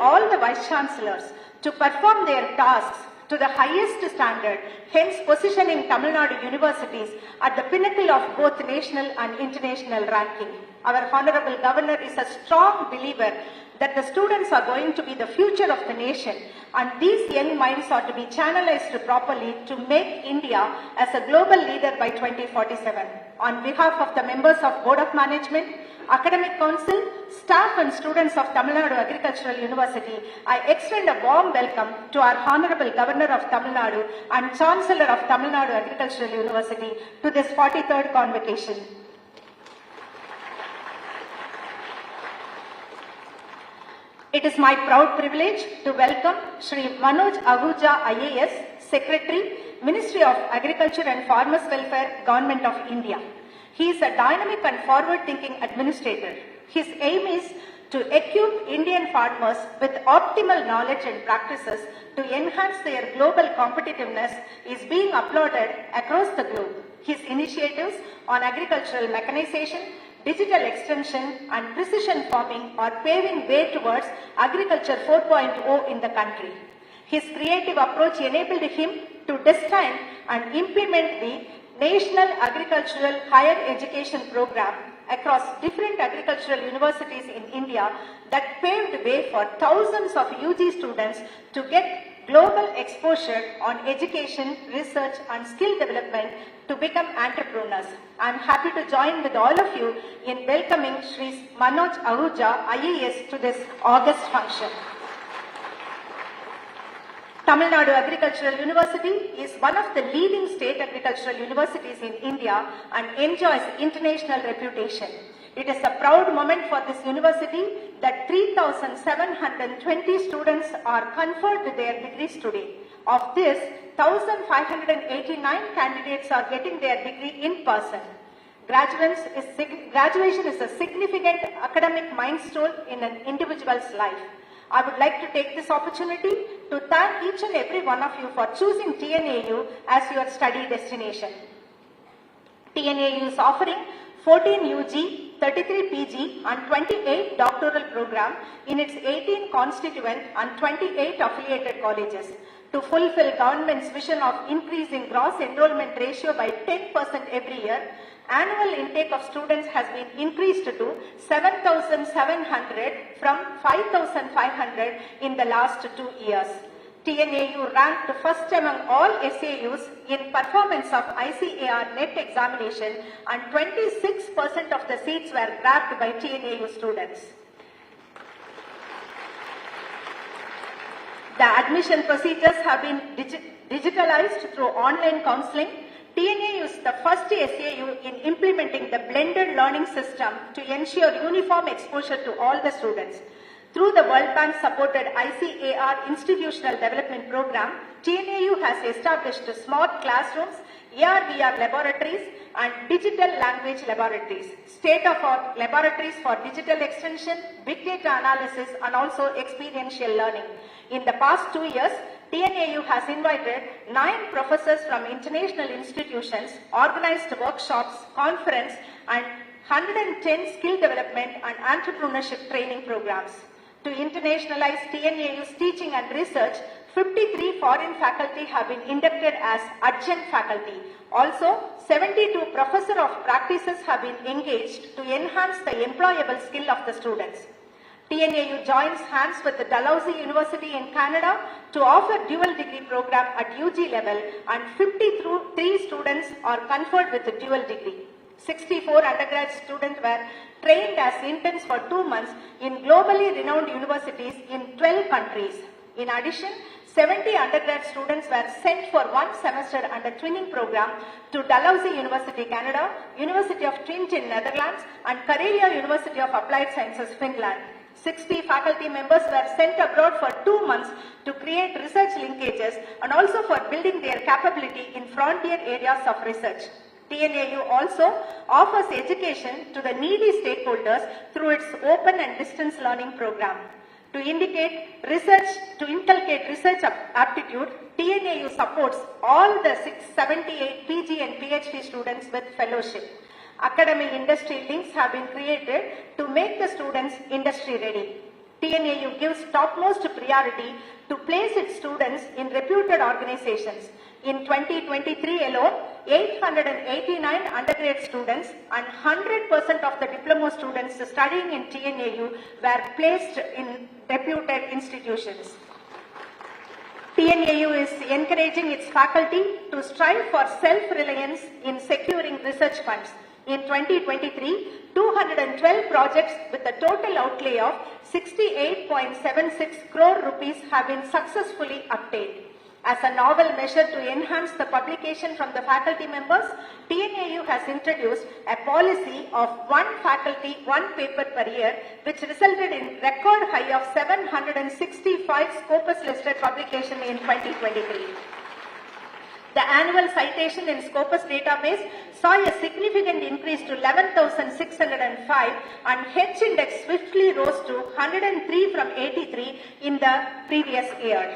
all the Vice Chancellors to perform their tasks to the highest standard, hence positioning Tamil Nadu universities at the pinnacle of both national and international ranking. Our Honorable Governor is a strong believer that the students are going to be the future of the nation, and these young minds are to be channelized properly to make India as a global leader by 2047. On behalf of the members of Board of Management, Academic Council, staff and students of Tamil Nadu Agricultural University, I extend a warm welcome to our Honorable Governor of Tamil Nadu and Chancellor of Tamil Nadu Agricultural University to this 43rd Convocation. It is my proud privilege to welcome Shri Manoj Ahuja IAS, Secretary, Ministry of Agriculture and Farmers Welfare, Government of India. He is a dynamic and forward-thinking administrator. His aim is to equip Indian farmers with optimal knowledge and practices to enhance their global competitiveness is being applauded across the globe. His initiatives on agricultural mechanization, digital extension and precision farming are paving way towards Agriculture 4.0 in the country. His creative approach enabled him to design and implement the National Agricultural Higher Education Program across different agricultural universities in India that paved way for thousands of UG students to get global exposure on education, research and skill development to become entrepreneurs. I am happy to join with all of you in welcoming Shri Manoj Ahuja IAS to this August function. Tamil Nadu Agricultural University is one of the leading state agricultural universities in India and enjoys international reputation. It is a proud moment for this university that 3,720 students are conferred with their degrees today. Of this, 1,589 candidates are getting their degree in person. Graduation is a significant academic milestone in an individual's life. I would like to take this opportunity to thank each and every one of you for choosing TNAU as your study destination. TNAU is offering 14 UG, 33 PG and 28 doctoral program in its 18 constituent and 28 affiliated colleges. To fulfill government's vision of increasing gross enrollment ratio by 10% every year, annual intake of students has been increased to 7,700 from 5,500 in the last 2 years. TNAU ranked first among all SAUs in performance of ICAR NET examination and 26% of the seats were grabbed by TNAU students. The admission procedures have been digitalized through online counseling. TNAU is the first SAU in implementing the blended learning system to ensure uniform exposure to all the students. Through the World Bank supported ICAR Institutional Development Program, TNAU has established smart classrooms, AR/VR laboratories and digital language laboratories, state-of-the-art laboratories for digital extension, big data analysis and also experiential learning. In the past 2 years, TNAU has invited 9 professors from international institutions, organized workshops, conference and 110 skill development and entrepreneurship training programs. To internationalize TNAU's teaching and research, 53 foreign faculty have been inducted as adjunct faculty. Also, 72 professors of practices have been engaged to enhance the employable skill of the students. TNAU joins hands with the Dalhousie University in Canada to offer dual degree program at UG level and 53 students are conferred with a dual degree. 64 undergrad students were trained as interns for 2 months in globally renowned universities in 12 countries. In addition, 70 undergrad students were sent for 1 semester under twinning program to Dalhousie University, Canada, University of Twente in Netherlands and Karelia University of Applied Sciences, Finland. 60 faculty members were sent abroad for 2 months to create research linkages and also for building their capability in frontier areas of research. TNAU also offers education to the needy stakeholders through its open and distance learning program. To inculcate research aptitude, TNAU supports all the 678 PG and PhD students with fellowship. Academic industry links have been created to make the students industry ready. TNAU gives topmost priority to place its students in reputed organizations. In 2023 alone, 889 undergrad students and 100% of the diploma students studying in TNAU were placed in reputed institutions. TNAU is encouraging its faculty to strive for self-reliance in securing research funds. In 2023, 212 projects with a total outlay of 68.76 crore rupees have been successfully obtained. As a novel measure to enhance the publication from the faculty members, TNAU has introduced a policy of one faculty, one paper per year, which resulted in record high of 765 Scopus listed publication in 2023. The annual citation in Scopus database saw a significant increase to 11,605 and H index swiftly rose to 103 from 83 in the previous year.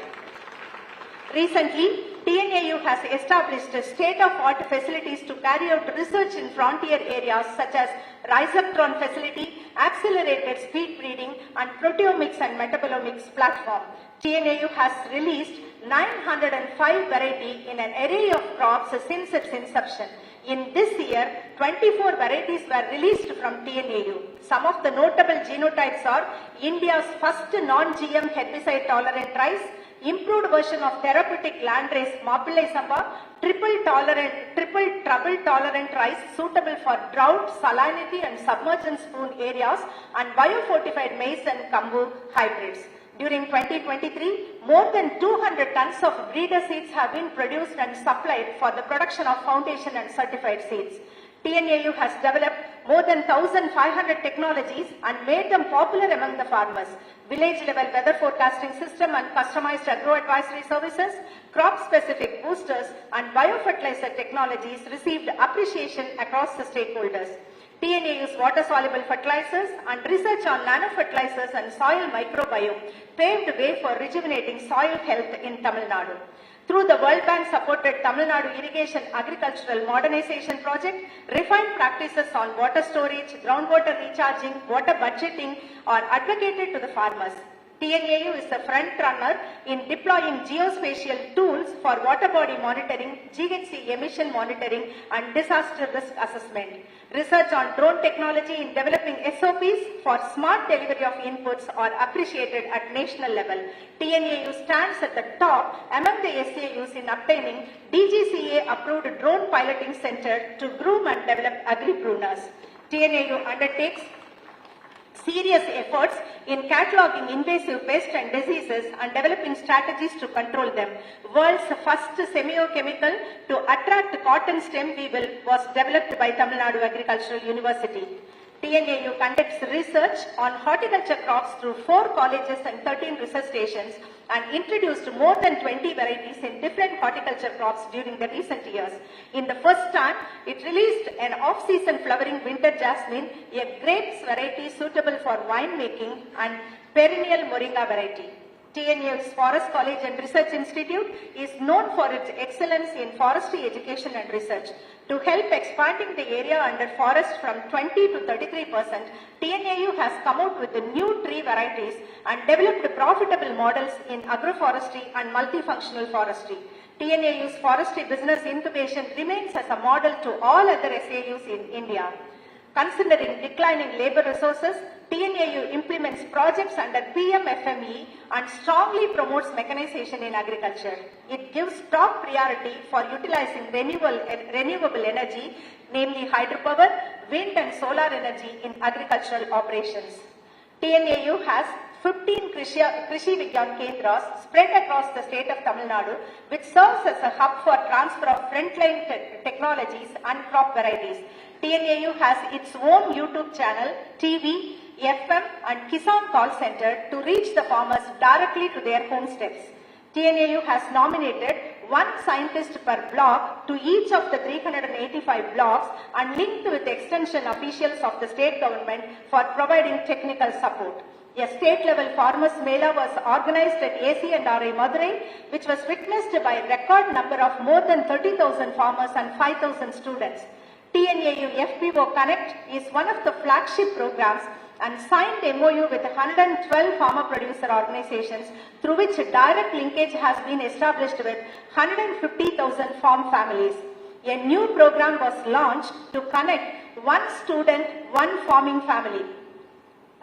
Recently, TNAU has established state-of-the-art facilities to carry out research in frontier areas such as Rhizoctron facility, accelerated speed breeding, and proteomics and metabolomics platform. TNAU has released 905 variety in an array of crops since its inception. In this year, 24 varieties were released from TNAU. Some of the notable genotypes are India's first non-GM herbicide-tolerant rice, improved version of therapeutic landrace Mappillai Samba, triple trouble tolerant rice suitable for drought, salinity and submergence prone areas, and biofortified maize and kambu hybrids. During 2023, more than 200 tons of breeder seeds have been produced and supplied for the production of foundation and certified seeds. TNAU has developed more than 1,500 technologies and made them popular among the farmers. Village-level weather forecasting system and customized agro-advisory services, crop-specific boosters and biofertilizer technologies received appreciation across the stakeholders. TNAU's water-soluble fertilizers and research on nanofertilizers and soil microbiome paved way for rejuvenating soil health in Tamil Nadu. Through the World Bank-supported Tamil Nadu Irrigation Agricultural Modernization Project, refined practices on water storage, groundwater recharging, water budgeting are advocated to the farmers. TNAU is the front runner in deploying geospatial tools for water body monitoring, GHG emission monitoring, and disaster risk assessment. Research on drone technology in developing SOPs for smart delivery of inputs are appreciated at national level. TNAU stands at the top among the SAUs in obtaining DGCA-approved drone piloting center to groom and develop agri-pruners. TNAU undertakes serious efforts in cataloging invasive pests and diseases and developing strategies to control them. World's first semiochemical to attract cotton stem weevil was developed by Tamil Nadu Agricultural University. TNAU conducts research on horticulture crops through 4 colleges and 13 research stations and introduced more than 20 varieties in different horticulture crops during the recent years. In the first time, it released an off-season flowering winter jasmine, a grapes variety suitable for winemaking, and perennial moringa variety. TNAU's Forest College and Research Institute is known for its excellence in forestry education and research. To help expanding the area under forest from 20 to 33%, TNAU has come out with the new tree varieties and developed profitable models in agroforestry and multifunctional forestry. TNAU's forestry business incubation remains as a model to all other SAUs in India. Considering declining labor resources, TNAU implements projects under PMFME and strongly promotes mechanization in agriculture. It gives top priority for utilizing renewable energy, namely hydropower, wind and solar energy in agricultural operations. TNAU has 15 Krishi Vigyan Kendras spread across the state of Tamil Nadu, which serves as a hub for transfer of frontline technologies and crop varieties. TNAU has its own YouTube channel, TV, FM and Kisan call center to reach the farmers directly to their home steps. TNAU has nominated 1 scientist per block to each of the 385 blocks and linked with extension officials of the state government for providing technical support. A state-level farmers' mela was organized at AC&RI Madurai, which was witnessed by a record number of more than 30,000 farmers and 5,000 students. TNAU FPO Connect is one of the flagship programs and signed MOU with 112 farmer producer organizations through which direct linkage has been established with 150,000 farm families. A new program was launched to connect one student, one farming family.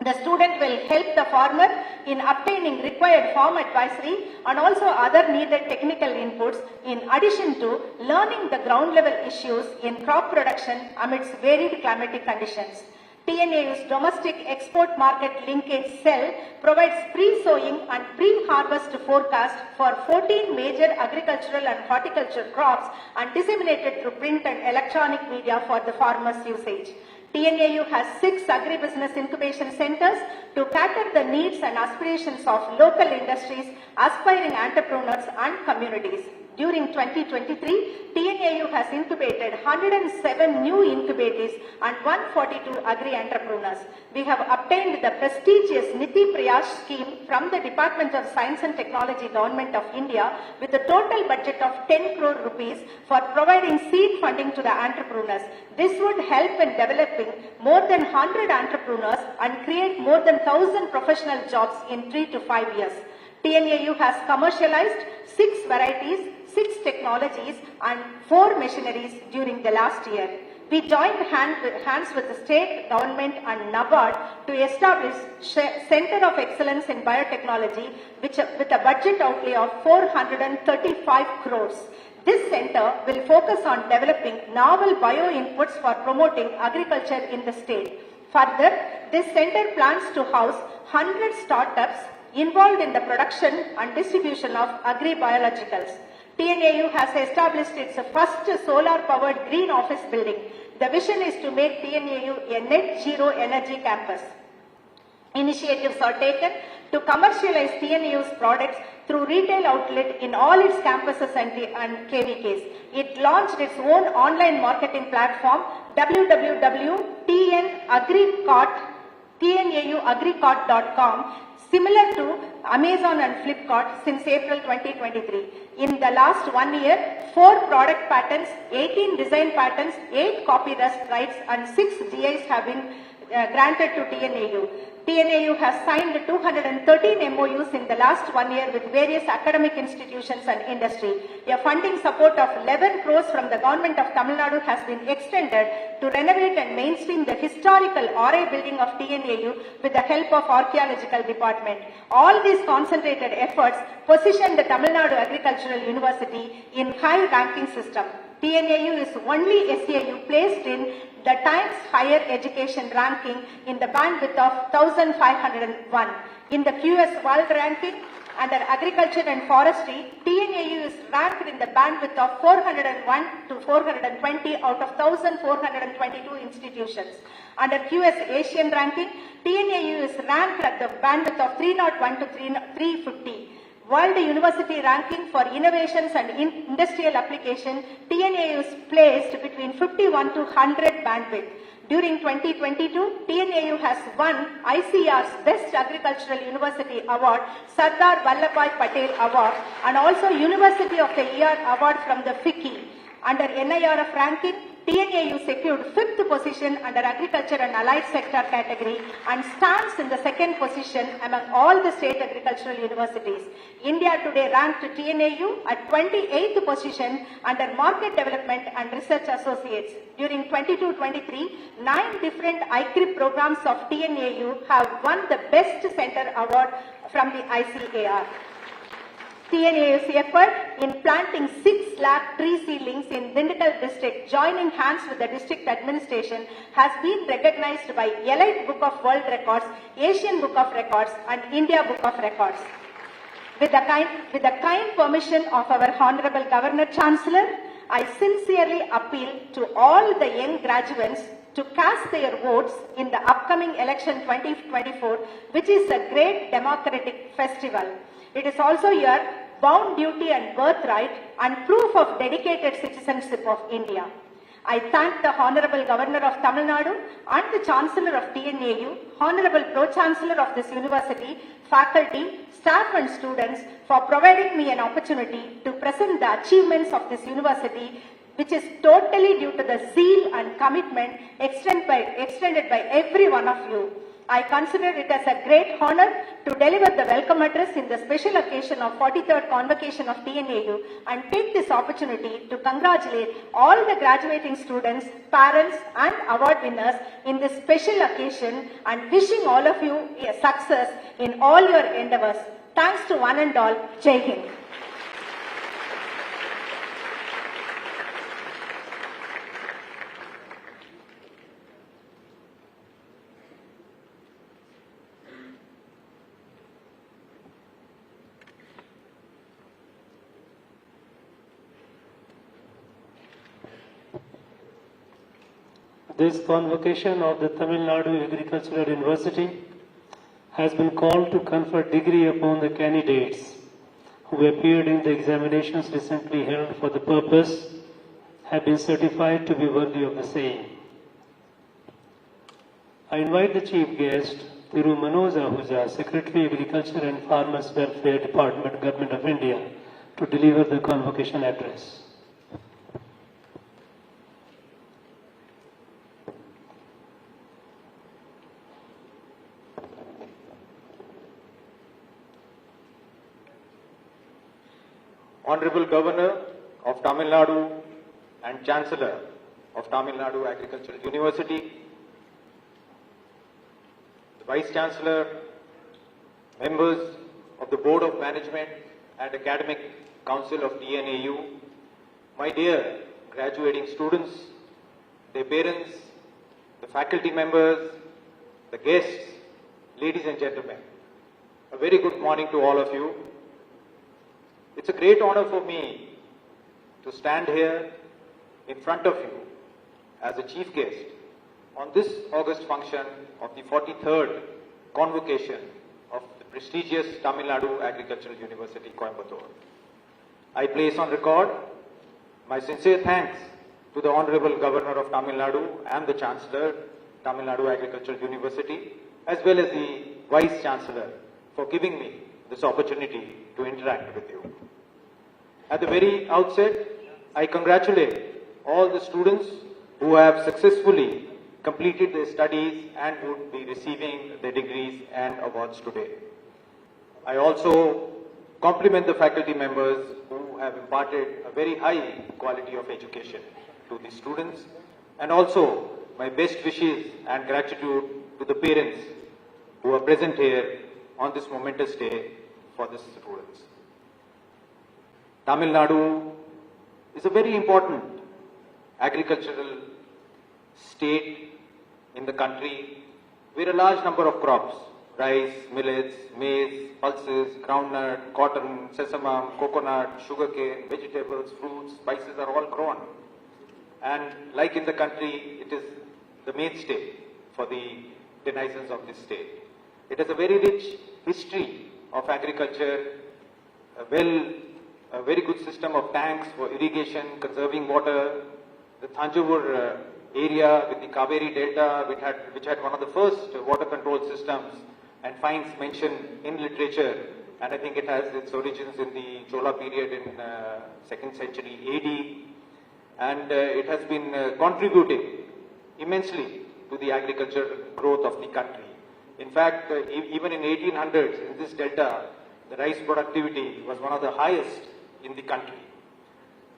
The student will help the farmer in obtaining required farm advisory and also other needed technical inputs, in addition to learning the ground level issues in crop production amidst varied climatic conditions. TNAU's domestic export market linkage cell provides pre-sowing and pre-harvest forecast for 14 major agricultural and horticulture crops and disseminated through print and electronic media for the farmers' usage. TNAU has 6 agribusiness incubation centers to cater the needs and aspirations of local industries, aspiring entrepreneurs and communities. During 2023, TNAU has incubated 107 new incubators and 142 agri-entrepreneurs. We have obtained the prestigious Niti Prayash scheme from the Department of Science and Technology, Government of India, with a total budget of 10 crore rupees for providing seed funding to the entrepreneurs. This would help in developing more than 100 entrepreneurs and create more than 1,000 professional jobs in 3 to 5 years. TNAU has commercialized 6 varieties, 6 technologies and 4 machineries during the last year. We joined hands with the state government and NABARD to establish Center of Excellence in Biotechnology with a budget outlay of 435 crores. This center will focus on developing novel bio-inputs for promoting agriculture in the state. Further, this center plans to house 100 startups involved in the production and distribution of agri-biologicals. TNAU has established its first solar-powered green office building. The vision is to make TNAU a net zero energy campus. Initiatives are taken to commercialize TNAU's products through retail outlet in all its campuses and KVKs. It launched its own online marketing platform, www.tnauagricart.com, similar to Amazon and Flipkart since April 2023. In the last 1 year, 4 product patents, 18 design patents, 8 copyright rights and 6 GIs have been granted to TNAU. TNAU has signed 213 MOUs in the last 1 year with various academic institutions and industry. A funding support of 11 crores from the government of Tamil Nadu has been extended to renovate and mainstream the historical RA building of TNAU with the help of Archaeological Department. All these concentrated efforts position the Tamil Nadu Agricultural University in high ranking system. TNAU is only SAU placed in the Times Higher Education ranking in the bandwidth of 1501. In the QS World ranking under Agriculture and Forestry, TNAU is ranked in the bandwidth of 401 to 420 out of 1422 institutions. Under QS Asian ranking, TNAU is ranked at the bandwidth of 301 to 350. World University Ranking for Innovations and Industrial Application, TNAU is placed between 51 to 100 bandwidth. During 2022, TNAU has won ICR's Best Agricultural University Award, Sardar Vallabhbhai Patel Award, and also University of the Year Award from the FICCI. Under NIRF ranking, TNAU secured 5th position under Agriculture and Allied Sector category and stands in the 2nd position among all the state agricultural universities. India today ranked TNAU at 28th position under Market Development and Research Associates. During 22-23, 9 different ICRIP programs of TNAU have won the Best Center Award from the ICAR. TNAU's effort in planting 6 lakh tree seedlings in Dindigul district, joining hands with the district administration, has been recognized by Elite Book of World Records, Asian Book of Records and India Book of Records. With the kind permission of our Honorable Governor Chancellor, I sincerely appeal to all the young graduates to cast their votes in the upcoming election 2024, which is a great democratic festival. It is also your bound duty and birthright and proof of dedicated citizenship of India. I thank the Honorable Governor of Tamil Nadu and the Chancellor of TNAU, Honorable Pro-Chancellor of this university, faculty, staff and students for providing me an opportunity to present the achievements of this university, which is totally due to the zeal and commitment extended by every one of you. I consider it as a great honor to deliver the welcome address in the special occasion of 43rd Convocation of TNAU and take this opportunity to congratulate all the graduating students, parents and award winners in this special occasion and wishing all of you a success in all your endeavors. Thanks to one and all. Jai Hind. This convocation of the Tamil Nadu Agricultural University has been called to confer degree upon the candidates who appeared in the examinations recently held for the purpose have been certified to be worthy of the same. I invite the chief guest, Thiru Manoj Ahuja, Secretary Agriculture and Farmers Welfare Department, Government of India, to deliver the convocation address. Honorable Governor of Tamil Nadu and Chancellor of Tamil Nadu Agricultural University, the Vice Chancellor, members of the Board of Management and Academic Council of TNAU, my dear graduating students, their parents, the faculty members, the guests, ladies and gentlemen, a very good morning to all of you. It's a great honor for me to stand here in front of you as a chief guest on this August function of the 43rd Convocation of the prestigious Tamil Nadu Agricultural University, Coimbatore. I place on record my sincere thanks to the Honorable Governor of Tamil Nadu and the Chancellor, Tamil Nadu Agricultural University, as well as the Vice Chancellor for giving me this opportunity to interact with you. At the very outset, I congratulate all the students who have successfully completed their studies and would be receiving their degrees and awards today. I also compliment the faculty members who have imparted a very high quality of education to the students, and also my best wishes and gratitude to the parents who are present here on this momentous day for the students. Tamil Nadu is a very important agricultural state in the country where a large number of crops, rice, millets, maize, pulses, groundnut, cotton, sesame, coconut, sugarcane, vegetables, fruits, spices are all grown. And like in the country, it is the mainstay for the denizens of this state. It has a very rich history of agriculture, a very good system of tanks for irrigation, conserving water. The Thanjavur area with the Kaveri Delta, which had one of the first water control systems and finds mention in literature, and I think it has its origins in the Chola period in 2nd century AD, and it has been contributing immensely to the agricultural growth of the country. In fact, even in 1800s, in this delta, the rice productivity was one of the highest in the country.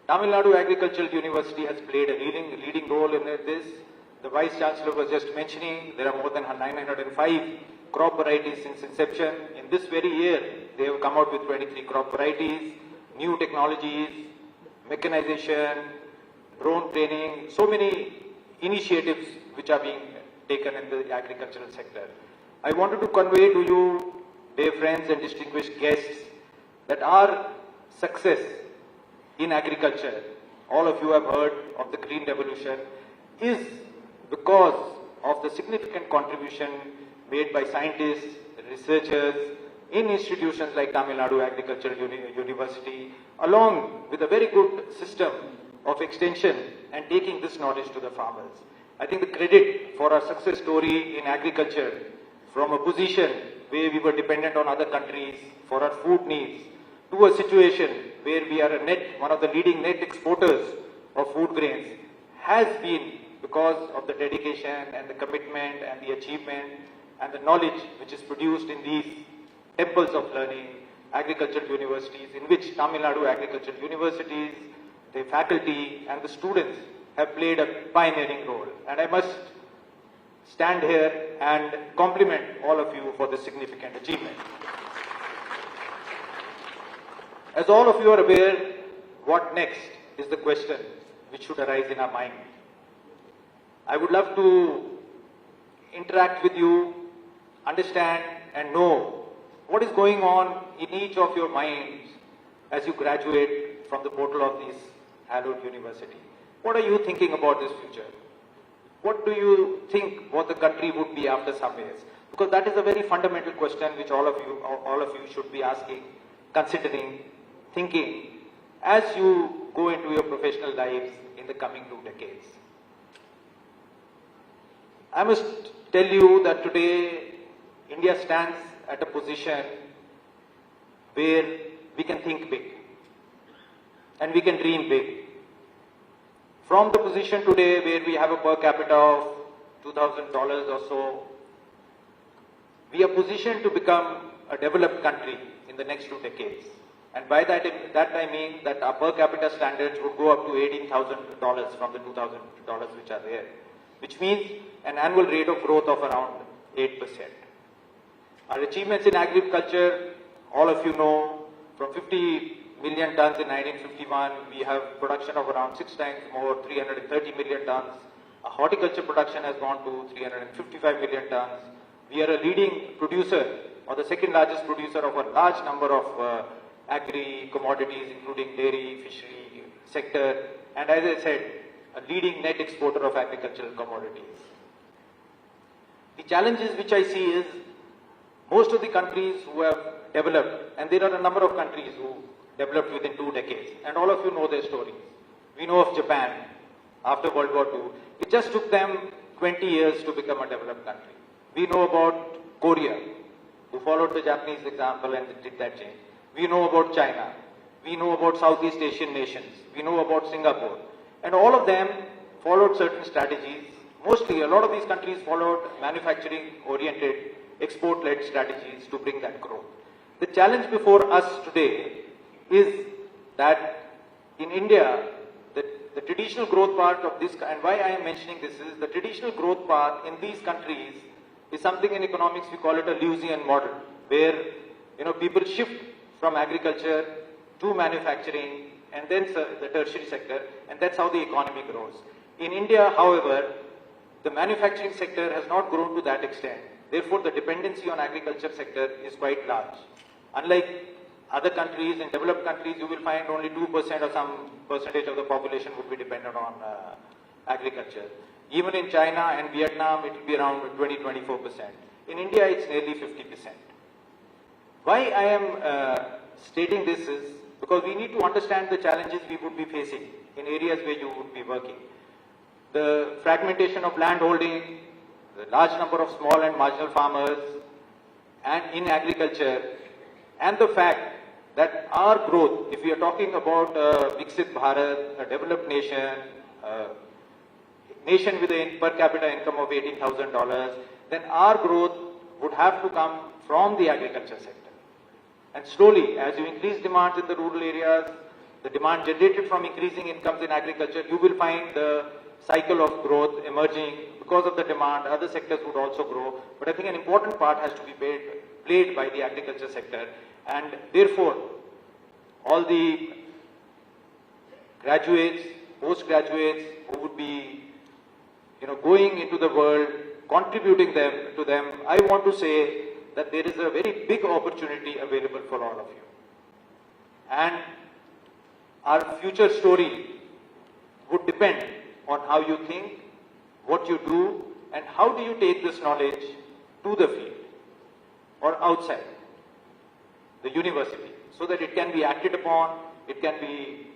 Tamil Nadu Agricultural University has played a leading role in this. The Vice Chancellor was just mentioning there are more than 905 crop varieties since inception. In this very year, they have come out with 23 crop varieties, new technologies, mechanization, drone training, so many initiatives which are being taken in the agricultural sector. I wanted to convey to you, dear friends and distinguished guests, that our success in agriculture, all of you have heard of the Green Revolution, is because of the significant contribution made by scientists, researchers in institutions like Tamil Nadu Agricultural University, along with a very good system of extension and taking this knowledge to the farmers. I think the credit for our success story in agriculture, from a position where we were dependent on other countries for our food needs, to a situation where we are one of the leading net exporters of food grains, has been because of the dedication and the commitment and the achievement and the knowledge which is produced in these temples of learning, agricultural universities, in which Tamil Nadu agricultural universities, the faculty and the students have played a pioneering role. And I must stand here and compliment all of you for this significant achievement. As all of you are aware, what next is the question which should arise in our mind. I would love to interact with you, understand and know what is going on in each of your minds as you graduate from the portal of this hallowed university. What are you thinking about this future? What do you think what the country would be after some years? Because that is a very fundamental question which all of you should be asking, considering, thinking as you go into your professional lives in the coming 2 decades. I must tell you that today India stands at a position where we can think big and we can dream big. From the position today where we have a per capita of $2,000 or so, we are positioned to become a developed country in the next 2 decades. And by that I mean that our per capita standards would go up to $18,000 from the $2,000 which are there, which means an annual rate of growth of around 8%. Our achievements in agriculture, all of you know, from 50 million tons in 1951, we have production of around 6 times more, 330 million tons. Our horticulture production has gone to 355 million tons. We are a leading producer, or the second largest producer of a large number of agri commodities, including dairy, fishery sector, and as I said, a leading net exporter of agricultural commodities. The challenges which I see is most of the countries who have developed, and there are a number of countries who developed within 2 decades, and all of you know their stories. We know of Japan after World War II. It just took them 20 years to become a developed country. We know about Korea, who followed the Japanese example and did that change. We know about China. We know about Southeast Asian nations. We know about Singapore. And all of them followed certain strategies. Mostly, a lot of these countries followed manufacturing-oriented, export-led strategies to bring that growth. The challenge before us today is that in India, the traditional growth path of this, and why I am mentioning this is the traditional growth path in these countries is something in economics we call it a Lewisian model, where people shift from agriculture to manufacturing and then the tertiary sector, and that's how the economy grows. In India, however, the manufacturing sector has not grown to that extent. Therefore, the dependency on agriculture sector is quite large. Unlike other countries, in developed countries, you will find only 2% or some percentage of the population would be dependent on agriculture. Even in China and Vietnam, it will be around 20-24%. In India, it's nearly 50%. Why I am stating this is because we need to understand the challenges we would be facing in areas where you would be working. The fragmentation of land holding, the large number of small and marginal farmers and in agriculture, and the fact that our growth, if we are talking about Viksit Bharat, a developed nation, nation with a per capita income of $18,000, then our growth would have to come from the agriculture sector. And slowly, as you increase demands in the rural areas, the demand generated from increasing incomes in agriculture, you will find the cycle of growth emerging. Because of the demand, other sectors would also grow. But I think an important part has to be played by the agriculture sector. And therefore, all the graduates, postgraduates who would be going into the world, contributing to them, I want to say that there is a very big opportunity available for all of you. And our future story would depend on how you think, what you do, and how do you take this knowledge to the field or outside the university so that it can be acted upon, it can be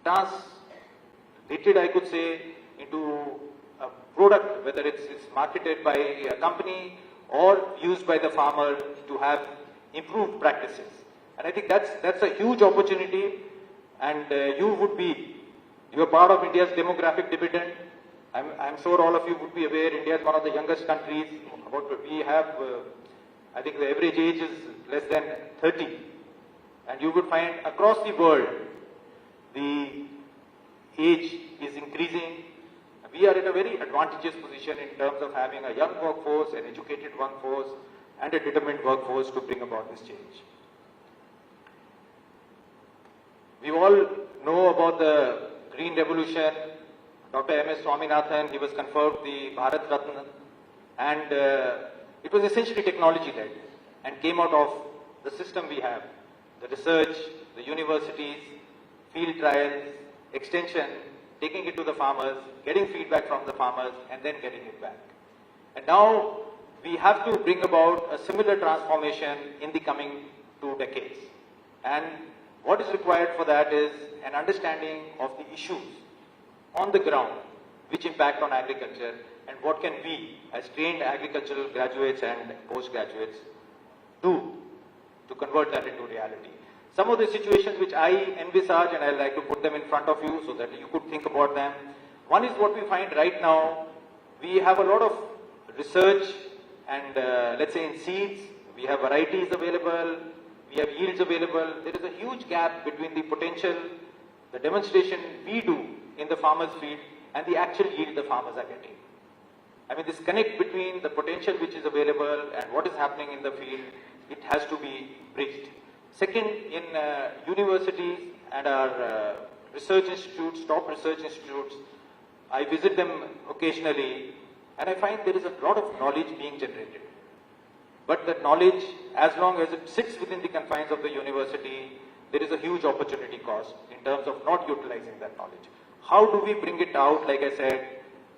translated, I could say, into a product, whether it's marketed by a company or used by the farmer to have improved practices. And I think that's a huge opportunity, and you are part of India's demographic dividend. I'm sure all of you would be aware, India is one of the youngest countries. We have, I think the average age is less than 30. And you would find across the world, the age is increasing. We are in a very advantageous position in terms of having a young workforce, an educated workforce, and a determined workforce to bring about this change. We all know about the Green Revolution. Dr. M.S. Swaminathan, he was conferred the Bharat Ratna, and it was essentially technology-led and came out of the system we have, the research, the universities, field trials, extension, taking it to the farmers, getting feedback from the farmers, and then getting it back. And now we have to bring about a similar transformation in the coming 2 decades. And what is required for that is an understanding of the issues on the ground which impact on agriculture, and what can we as trained agricultural graduates and postgraduates do to convert that into reality. Some of the situations which I envisage, and I'd like to put them in front of you so that you could think about them. One is what we find right now. We have a lot of research and let's say in seeds, we have varieties available, we have yields available. There is a huge gap between the potential, the demonstration we do in the farmer's field and the actual yield the farmers are getting. I mean, this connect between the potential which is available and what is happening in the field, it has to be bridged. Second, in universities and our research institutes, top research institutes, I visit them occasionally and I find there is a lot of knowledge being generated. But that knowledge, as long as it sits within the confines of the university, there is a huge opportunity cost in terms of not utilizing that knowledge. How do we bring it out, like I said,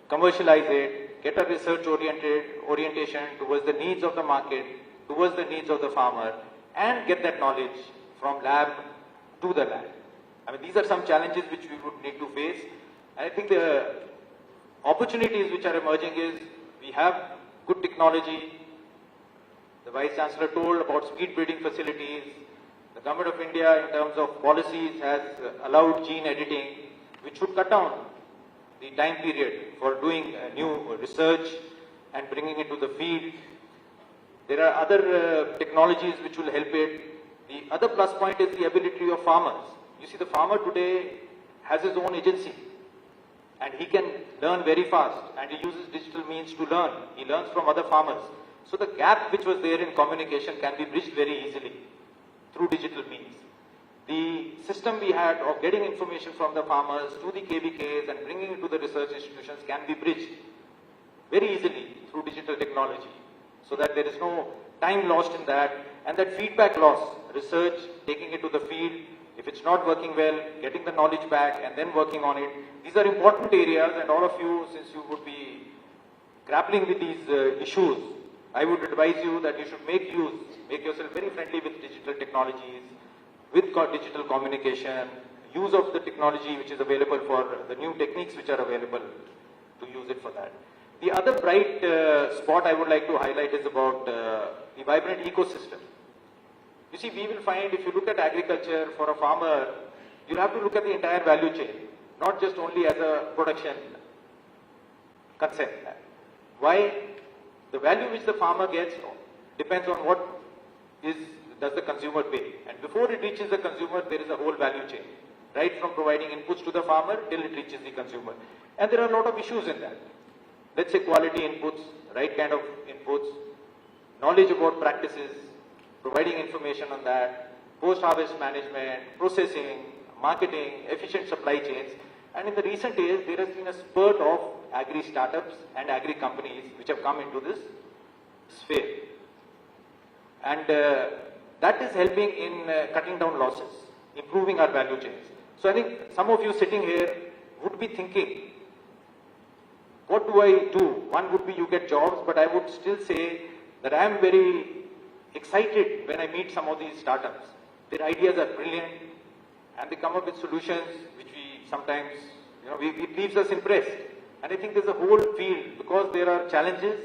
commercialize it, get a research orientation towards the needs of the market, towards the needs of the farmer, and get that knowledge from lab to the lab. I mean, these are some challenges which we would need to face. And I think the opportunities which are emerging is, we have good technology. The Vice Chancellor told about speed breeding facilities. The Government of India, in terms of policies, has allowed gene editing, which should cut down the time period for doing new research and bringing it to the field. There are other technologies which will help it. The other plus point is the ability of farmers. You see, the farmer today has his own agency and he can learn very fast, and he uses digital means to learn. He learns from other farmers. So the gap which was there in communication can be bridged very easily through digital means. The system we had of getting information from the farmers to the KVKs and bringing it to the research institutions can be bridged very easily through digital technology, so that there is no time lost in that, and that feedback loss, research, taking it to the field, if it's not working well, getting the knowledge back and then working on it. These are important areas, and all of you, since you would be grappling with these issues, I would advise you that you should make yourself very friendly with digital technologies, with digital communication, use of the technology which is available for the new techniques which are available to use it for that. The other bright spot I would like to highlight is about the vibrant ecosystem. You see, we will find, if you look at agriculture for a farmer, you'll have to look at the entire value chain, not just only as a production concept. Why? The value which the farmer gets depends on what does the consumer pay. And before it reaches the consumer, there is a whole value chain, right from providing inputs to the farmer till it reaches the consumer. And there are a lot of issues in that. Let's say quality inputs, right kind of inputs, knowledge about practices, providing information on that, post-harvest management, processing, marketing, efficient supply chains. And in the recent years, there has been a spurt of agri-startups and agri-companies which have come into this sphere. And that is helping in cutting down losses, improving our value chains. So I think some of you sitting here would be thinking, what do I do? One would be you get jobs, but I would still say that I am very excited when I meet some of these startups. Their ideas are brilliant and they come up with solutions which we sometimes, it leaves us impressed. And I think there's a whole field, because there are challenges.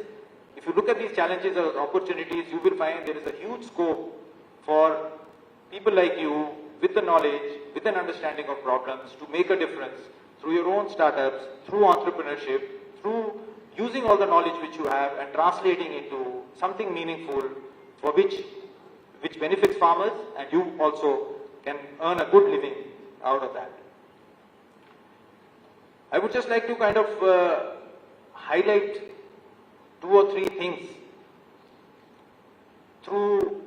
If you look at these challenges as opportunities, you will find there is a huge scope for people like you with the knowledge, with an understanding of problems, to make a difference through your own startups, through entrepreneurship, through using all the knowledge which you have and translating into something meaningful for which benefits farmers, and you also can earn a good living out of that. I would just like to kind of highlight 2 or 3 things to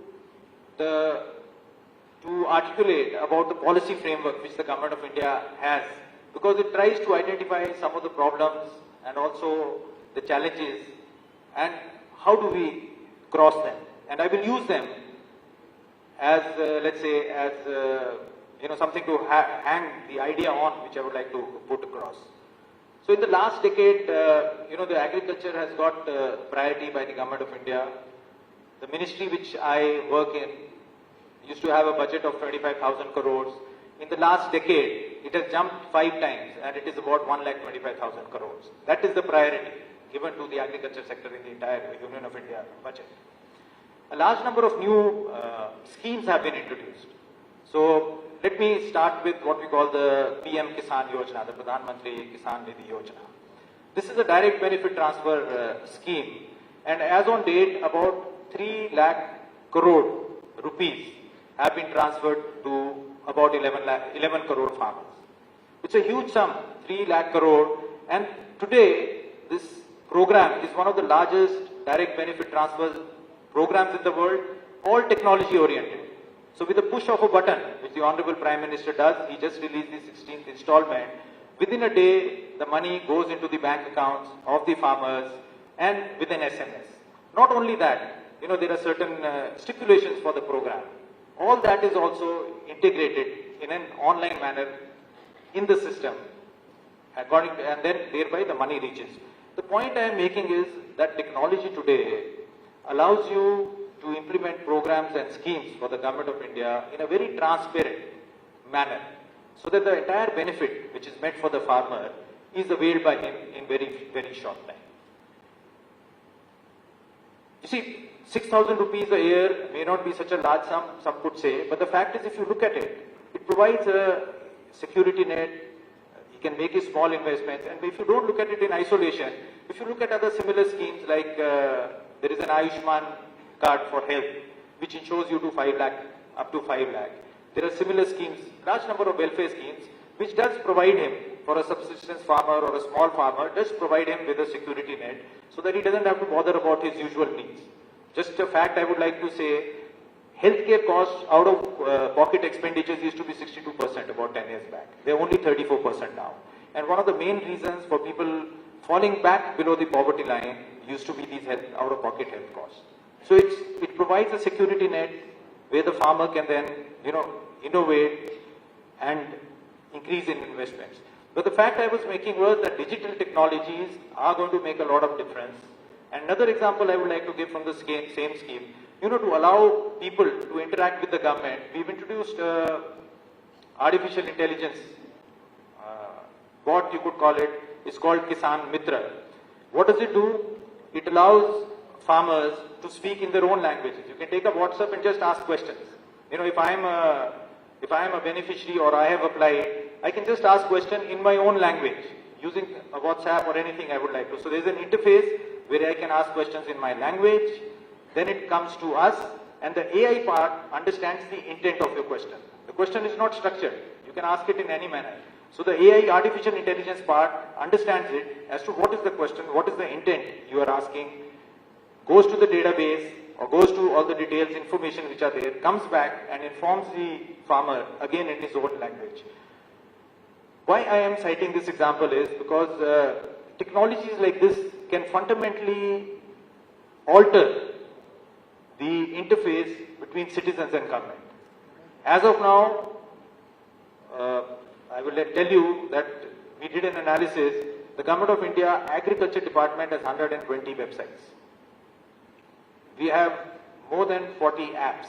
articulate about the policy framework which the Government of India has, because it tries to identify some of the problems and also the challenges and how do we cross them. And I will use them as, let's say, as something to hang the idea on, which I would like to put across. So in the last decade, the agriculture has got priority by the Government of India. The ministry which I work in used to have a budget of 25,000 crores. In the last decade, it has jumped 5 times and it is about 1,25,000 crores. That is the priority given to the agriculture sector in the entire Union of India budget. A large number of new schemes have been introduced. So let me start with what we call the PM Kisan Yojana, the Pradhan Mantri Kisan Nidhi Yojana. This is a direct benefit transfer scheme, and as on date, about 3 lakh crore rupees have been transferred to about 11 crore farmers. It's a huge sum, 3 lakh crore, and today this program is one of the largest direct benefit transfer programs in the world, all technology oriented. So with the push of a button, which the Honorable Prime Minister does, he just released the 16th installment. Within a day, the money goes into the bank accounts of the farmers and with an SMS. Not only that, there are certain stipulations for the program. All that is also integrated in an online manner in the system, and then thereby the money reaches. The point I am making is that technology today allows you to implement programs and schemes for the Government of India in a very transparent manner, so that the entire benefit which is meant for the farmer is availed by him in very, very short time. You see, 6,000 rupees a year may not be such a large sum, some could say, but the fact is, if you look at it, it provides a security net. You can make a small investments, and if you don't look at it in isolation, if you look at other similar schemes like there is an Ayushman card for health, which insures you to 5 lakh, up to 5 lakh. There are similar schemes, large number of welfare schemes, which does provide him, for a subsistence farmer or a small farmer, does provide him with a security net, so that he doesn't have to bother about his usual needs. Just a fact I would like to say, healthcare costs out of pocket expenditures used to be 62% about 10 years back. They're only 34% now. And one of the main reasons for people falling back below the poverty line used to be these out of pocket health costs. So it provides a security net where the farmer can then, innovate and increase in investments. But the fact I was making was that digital technologies are going to make a lot of difference. And another example I would like to give from the same scheme, to allow people to interact with the government, we've introduced artificial intelligence, what you could call it, is called Kisan Mitra. What does it do? It allows farmers to speak in their own languages. You can take a WhatsApp and just ask questions. If I am a beneficiary or I have applied, I can just ask question in my own language using a WhatsApp or anything I would like to. So there's an interface where I can ask questions in my language, then it comes to us, and the AI part understands the intent of your question. The question is not structured. You can ask it in any manner. So the AI, artificial intelligence part, understands it as to what is the question, what is the intent you are asking, goes to the database or goes to all the details, information which are there, comes back and informs the farmer again in his own language. Why I am citing this example is because technologies like this can fundamentally alter the interface between citizens and government. As of now, I will tell you that we did an analysis. The Government of India Agriculture Department has 120 websites. We have more than 40 apps.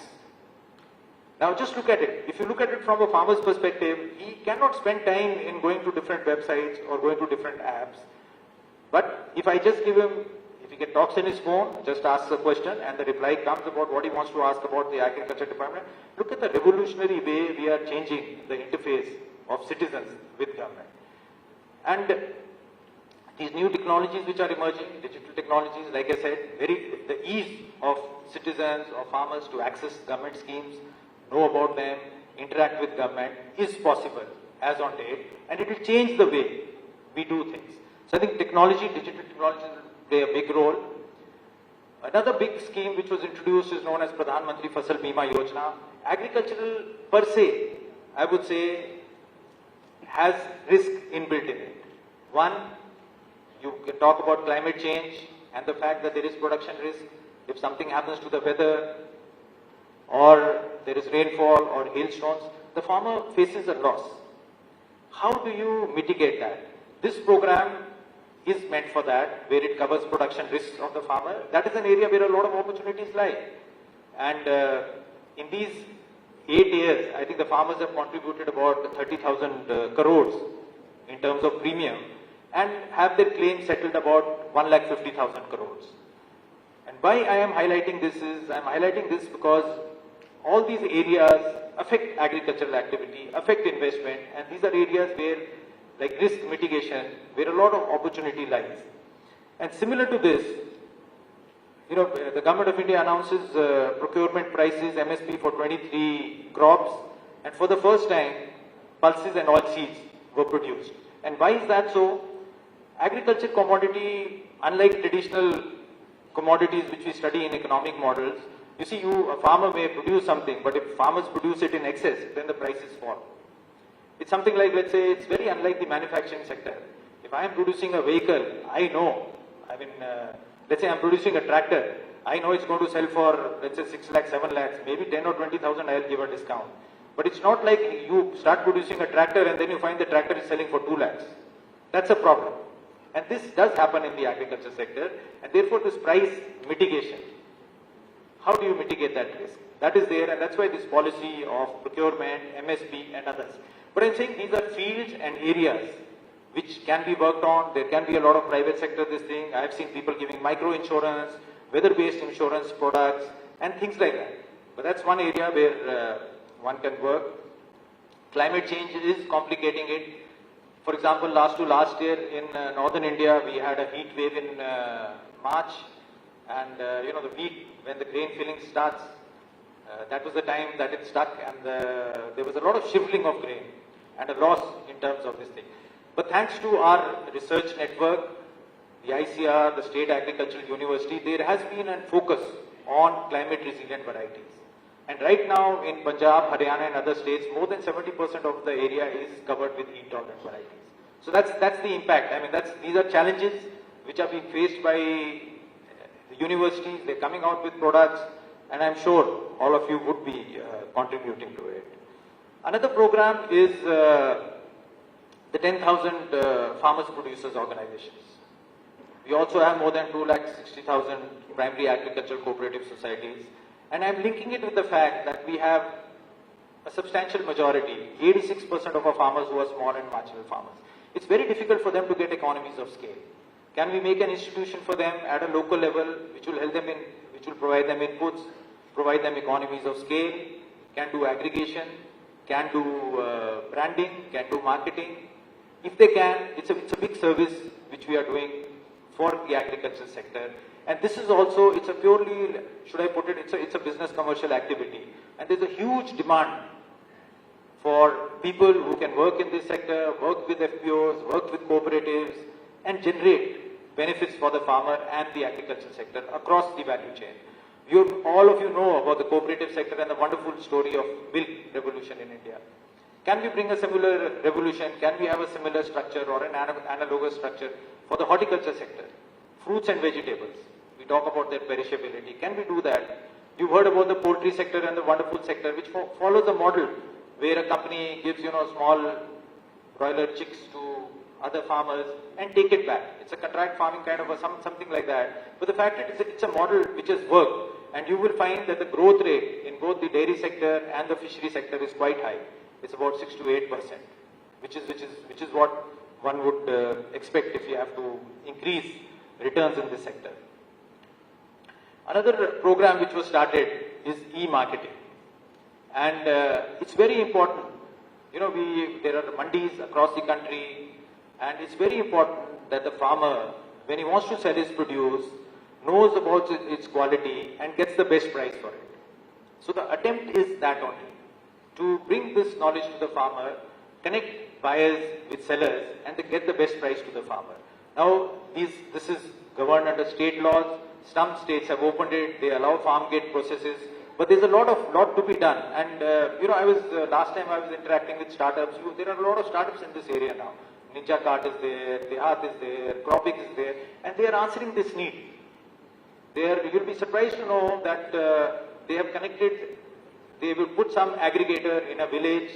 Now just look at it. If you look at it from a farmer's perspective, he cannot spend time in going to different websites or going to different apps. But if I just give him, if he can talk in his phone, just ask a question and the reply comes about what he wants to ask about the Agriculture Department. Look at the revolutionary way we are changing the interface of citizens with government. And These new technologies which are emerging, digital technologies, like I said, the ease of citizens or farmers to access government schemes, know about them, interact with government is possible as on date, and it will change the way we do things. So I think technology, digital technology will play a big role. Another big scheme which was introduced is known as Pradhan Mantri Fasal Bima Yojana. Agricultural per se, I would say, has risk inbuilt in it. One, you can talk about climate change and the fact that there is production risk. If something happens to the weather or there is rainfall or hailstones, the farmer faces a loss. How do you mitigate that? This program is meant for that, where it covers production risks of the farmer. That is an area where a lot of opportunities lie. And in these 8 years, I think the farmers have contributed about 30,000 crores in terms of premium and have their claims settled about 1,50,000 crores. And why I am highlighting this is, I am highlighting this because all these areas affect agricultural activity, affect investment, and these are areas where, like risk mitigation, where a lot of opportunity lies. And similar to this, you know, the Government of India announces procurement prices, MSP for 23 crops, and for the first time, pulses and oilseeds were produced. And why is that so? Agriculture commodity, unlike traditional commodities which we study in economic models, you see, a farmer may produce something, but if farmers produce it in excess, then the prices fall. It's something like, let's say, it's very unlike the manufacturing sector. If I am producing a vehicle, I know, let's say I'm producing a tractor, I know it's going to sell for, let's say, 6 lakhs, 7 lakhs, maybe 10 or 20,000 I'll give a discount. But it's not like you start producing a tractor and then you find the tractor is selling for 2 lakhs. That's a problem. And this does happen in the agriculture sector, and therefore this price mitigation. How do you mitigate that risk? That is there, and that's why this policy of procurement, MSP, and others. But I'm saying these are fields and areas which can be worked on. There can be a lot of private sector this thing. I've seen people giving micro insurance, weather-based insurance products, and things like that. But that's one area where one can work. Climate change is complicating it. For example, last year in northern India, we had a heat wave in March, and you know, the wheat, when the grain filling starts, that was the time that it stuck, and there was a lot of shriveling of grain and a loss in terms of this thing. But thanks to our research network, the ICR, the State Agricultural University, there has been a focus on climate resilient varieties. And right now in Punjab, Haryana and other states, more than 70% of the area is covered with heat tolerant varieties. So that's the impact. I mean, these are challenges which are being faced by the universities. They're coming out with products, and I'm sure all of you would be contributing to it. Another program is the 10,000 farmers producers organizations. We also have more than 2,60,000 primary agricultural cooperative societies. And I'm linking it with the fact that we have a substantial majority, 86% of our farmers who are small and marginal farmers. It's very difficult for them to get economies of scale. Can we make an institution for them at a local level which will help them in, which will provide them inputs, provide them economies of scale, can do aggregation, can do branding, can do marketing? If they can, it's a big service which we are doing for the agriculture sector. And this is also, it's a purely, should I put it, it's a business commercial activity. And there's a huge demand for people who can work in this sector, work with FPOs, work with cooperatives, and generate benefits for the farmer and the agriculture sector across the value chain. All of you know about the cooperative sector and the wonderful story of milk revolution in India. Can we bring a similar revolution? Can we have a similar structure or an analogous structure for the horticulture sector? Fruits and vegetables. We talk about their perishability. Can we do that? You've heard about the poultry sector and the wonderful sector which follows a model where a company gives, small broiler chicks to other farmers and take it back. It's a contract farming kind of something like that. But the fact is, it's a model which has worked, and you will find that the growth rate in both the dairy sector and the fishery sector is quite high. It's about 6 to 8%, which is what one would expect if you have to increase returns in this sector. Another program which was started is e-marketing, and it's very important. There are mandis across the country, And it's very important that the farmer, when he wants to sell his produce, knows about its quality and gets the best price for it. So the attempt is that only, to bring this knowledge to the farmer, connect buyers with sellers, and to get the best price to the farmer. Now, this is governed under state laws. Some states have opened it, they allow farm gate processes, but there's a lot to be done. And I was last time I was interacting with startups. There are a lot of startups in this area now. Ninja Cart is there, Dehat is there, Cropic is there, and they are answering this need. You'll be surprised to know that they have connected. They will put some aggregator in a village.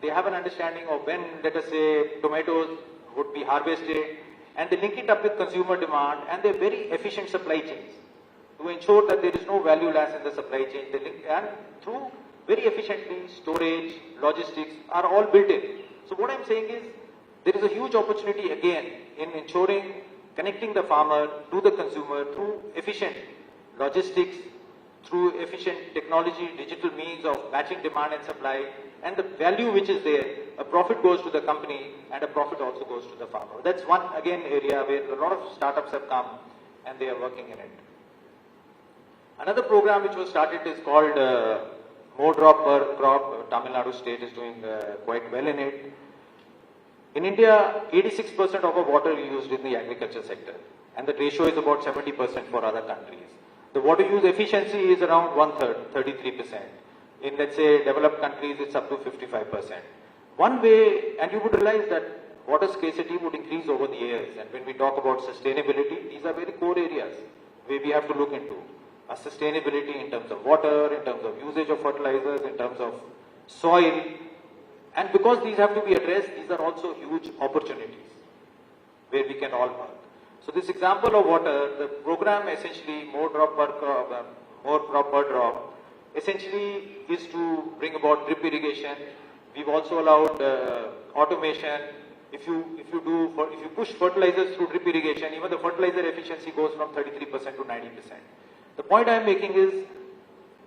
They have an understanding of when, let us say, tomatoes would be harvested, and they link it up with consumer demand, and they're very efficient supply chains to ensure that there is no value loss in the supply chain. They link, and through very efficiently, storage, logistics are all built in. So what I'm saying is, there is a huge opportunity again in ensuring connecting the farmer to the consumer through efficient logistics, through efficient technology, digital means of matching demand and supply, and the value which is there, a profit goes to the company and a profit also goes to the farmer. That's one, again, area where a lot of startups have come and they are working in it. Another program which was started is called More Drop Per Crop. Tamil Nadu state is doing quite well in it. In India, 86% of our water is used in the agriculture sector, and the ratio is about 70% for other countries. The water use efficiency is around 1/3, 33%. In, let's say, developed countries, it's up to 55%. One way, and you would realize that water scarcity would increase over the years, and when we talk about sustainability, these are very core areas where we have to look into. A sustainability in terms of water, in terms of usage of fertilizers, in terms of soil. And because these have to be addressed, these are also huge opportunities where we can all work. So this example of water, the program essentially More Crop Per Drop, essentially is to bring about drip irrigation. We've also allowed automation. If you push fertilizers through drip irrigation, even the fertilizer efficiency goes from 33% to 90%. The point I'm making is,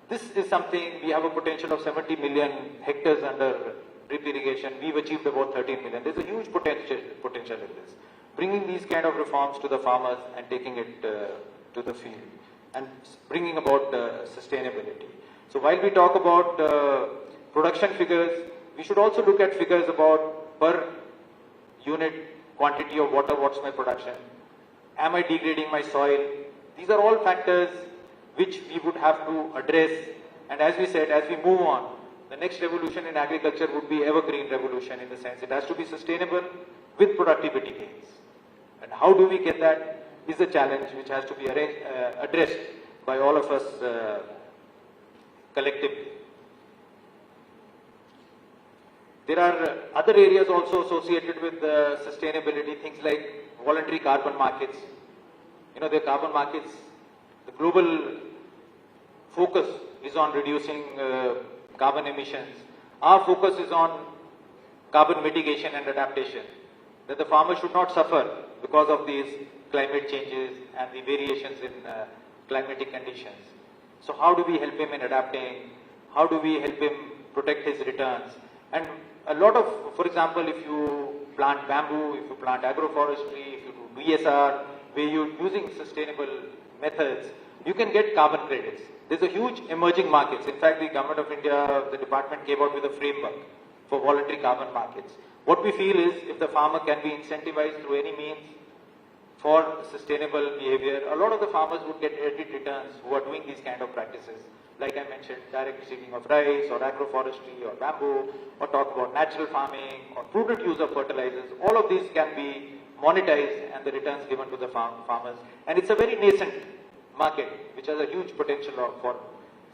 this is something, we have a potential of 70 million hectares under drip irrigation. We've achieved about 13 million. There's a huge potential in this. Bringing these kind of reforms to the farmers and taking it to the field and bringing about sustainability. So while we talk about production figures, we should also look at figures about per unit quantity of water, what's my production? Am I degrading my soil? These are all factors which we would have to address. And as we said, as we move on, the next revolution in agriculture would be evergreen revolution, in the sense it has to be sustainable with productivity gains. And how do we get that is a challenge which has to be addressed by all of us collectively. There are other areas also associated with sustainability, things like voluntary carbon markets. The carbon markets, the global focus is on reducing carbon emissions. Our focus is on carbon mitigation and adaptation, that the farmer should not suffer because of these climate changes and the variations in climatic conditions. So how do we help him in adapting? How do we help him protect his returns? And a lot of, for example, if you plant bamboo, if you plant agroforestry, if you do DSR, where you're using sustainable methods, you can get carbon credits. There's a huge emerging markets. In fact, the Government of India, the department came out with a framework for voluntary carbon markets. What we feel is, if the farmer can be incentivized through any means for sustainable behavior, a lot of the farmers would get credit returns who are doing these kind of practices. Like I mentioned, direct seeding of rice or agroforestry or bamboo, or talk about natural farming or prudent use of fertilizers. All of these can be monetized and the returns given to the farmers. And it's a very nascent market which has a huge potential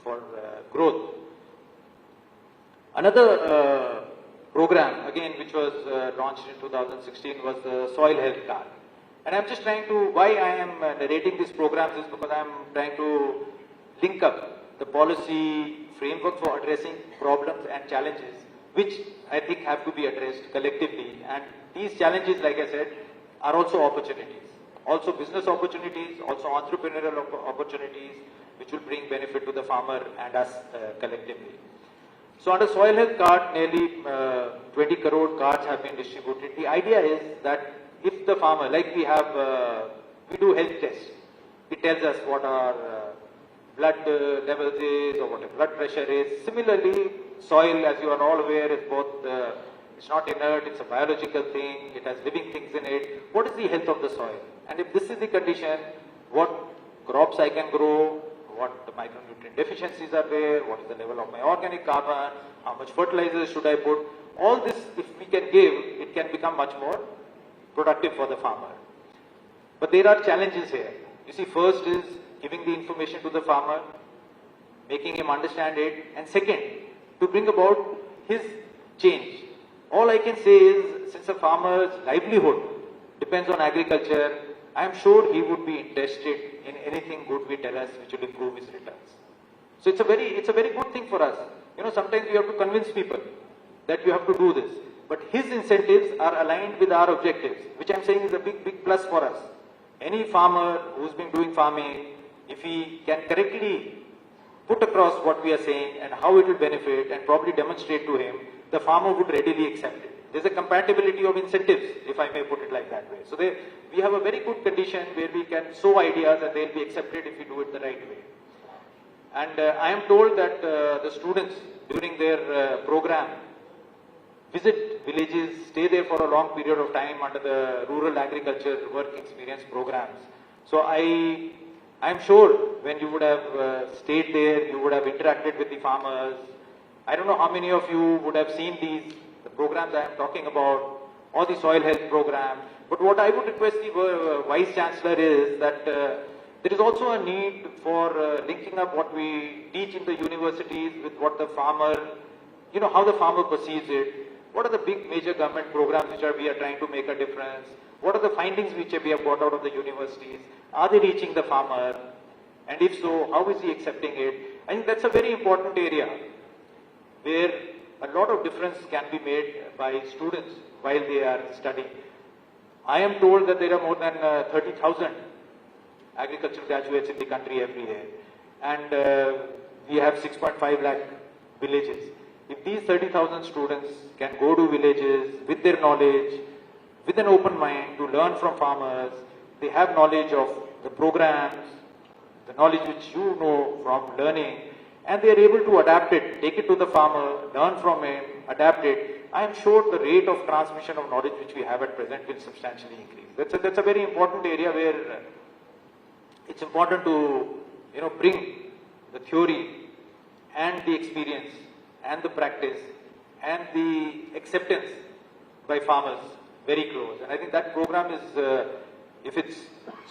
for growth. Another program, again, which was launched in 2016 was the Soil Health Card. And I'm just trying to, why I am narrating these programs is because I'm trying to link up the policy framework for addressing problems and challenges, which I think have to be addressed collectively. And these challenges, like I said, are also opportunities. Also business opportunities, also entrepreneurial opportunities, which will bring benefit to the farmer and us collectively. So under Soil Health Card, nearly 20 crore cards have been distributed. The idea is that if the farmer, like we have, we do health tests. It tells us what our blood levels is or what the blood pressure is. Similarly, soil, as you are all aware, is both, it's not inert, it's a biological thing, it has living things in it. What is the health of the soil? And if this is the condition, what crops I can grow, what the micronutrient deficiencies are there, what is the level of my organic carbon, how much fertilizer should I put. All this, if we can give, it can become much more productive for the farmer. But there are challenges here. You see, first is giving the information to the farmer, making him understand it, and second, to bring about his change. All I can say is, since a farmer's livelihood depends on agriculture, I am sure he would be interested in anything good we tell us which will improve his returns. So it's a very good thing for us. You know, sometimes we have to convince people that you have to do this. But his incentives are aligned with our objectives, which I'm saying is a big plus for us. Any farmer who's been doing farming, if he can correctly put across what we are saying and how it will benefit and probably demonstrate to him, the farmer would readily accept it. There's a compatibility of incentives, if I may put it like that way. So we have a very good condition where we can sow ideas and they'll be accepted if we do it the right way. And I am told that the students during their program visit villages, stay there for a long period of time under the rural agriculture work experience programs. So I'm sure when you would have stayed there, you would have interacted with the farmers. I don't know how many of you would have seen the programs I am talking about, or the soil health program. But what I would request the Vice Chancellor is that there is also a need for linking up what we teach in the universities with what the farmer, you know, how the farmer perceives it. What are the big major government programs which we are trying to make a difference? What are the findings which we have got out of the universities? Are they reaching the farmer? And if so, how is he accepting it? I think that's a very important area where a lot of difference can be made by students while they are studying. I am told that there are more than 30,000 agricultural graduates in the country every year. And we have 6.5 lakh villages. If these 30,000 students can go to villages with their knowledge, with an open mind to learn from farmers, they have knowledge of the programs, the knowledge which you know from learning, and they are able to adapt it, take it to the farmer, learn from him, adapt it. I am sure the rate of transmission of knowledge which we have at present will substantially increase. That's a very important area where it's important to, you know, bring the theory and the experience and the practice and the acceptance by farmers very close. And I think that program is, if it's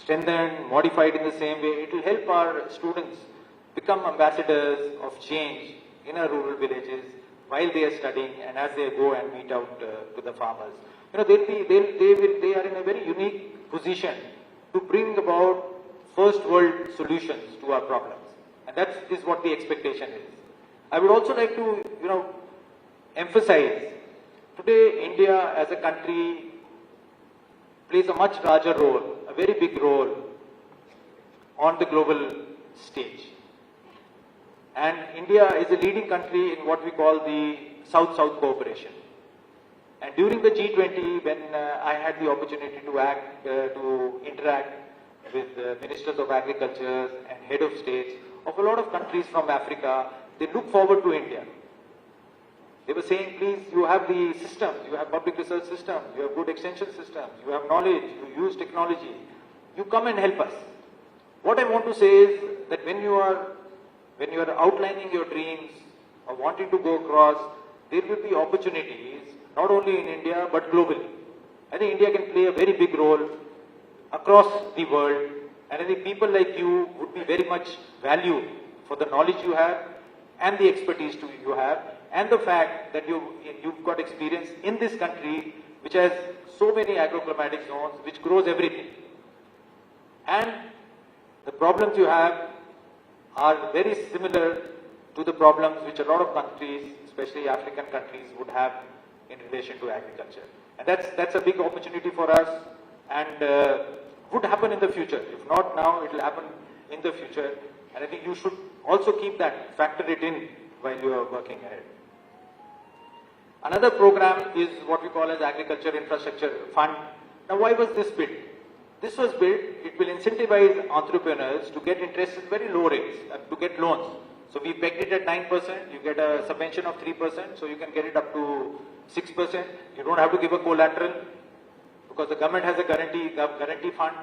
strengthened, modified in the same way, it will help our students become ambassadors of change in our rural villages while they are studying and as they go and meet out to the farmers. You know, they are in a very unique position to bring about first world solutions to our problems. And that is what the expectation is. I would also like to, you know, emphasize, today India as a country plays a much larger role, a very big role on the global stage. And India is a leading country in what we call the South-South cooperation. And during the G20, when I had the opportunity to interact with ministers of agriculture and head of states of a lot of countries from Africa, they look forward to India. They were saying, please, you have the systems, you have public research systems, you have good extension systems, you have knowledge, you use technology, you come and help us. What I want to say is that when you are outlining your dreams or wanting to go across, there will be opportunities, not only in India, but globally. I think India can play a very big role across the world, and I think people like you would be very much valued for the knowledge you have and the expertise you have, and the fact that you've got experience in this country which has so many agroclimatic zones, which grows everything. And the problems you have are very similar to the problems which a lot of countries, especially African countries, would have in relation to agriculture. And that's a big opportunity for us, and would happen in the future. If not now, it will happen in the future. And I think you should also keep that, factor it in while you are working ahead. Another program is what we call as Agriculture Infrastructure Fund, Now, why was this built? This was built, it will incentivize entrepreneurs to get interest at very low rates, to get loans. So we pegged it at 9%, you get a subvention of 3%, so you can get it up to 6%. You don't have to give a collateral because the government has a guarantee fund.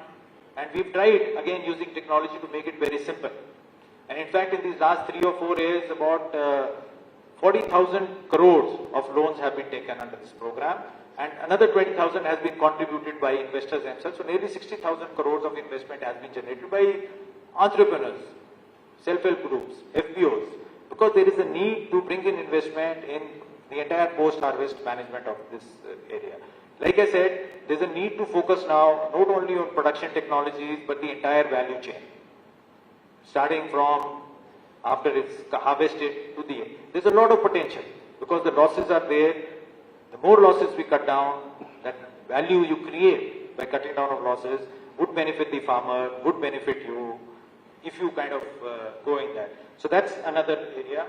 And we've tried, again, using technology to make it very simple. And in fact, in these last 3 or 4 years, about 40,000 crores of loans have been taken under this program. And another 20,000 has been contributed by investors themselves. So nearly 60,000 crores of investment has been generated by entrepreneurs, self-help groups, FPOs, because there is a need to bring in investment in the entire post-harvest management of this area. Like I said, there's a need to focus now not only on production technologies, but the entire value chain. Starting from after it's harvested to the end. There's a lot of potential because the losses are there. The more losses we cut down, that value you create by cutting down of losses would benefit the farmer, would benefit you, if you kind of go in that. So that's another area.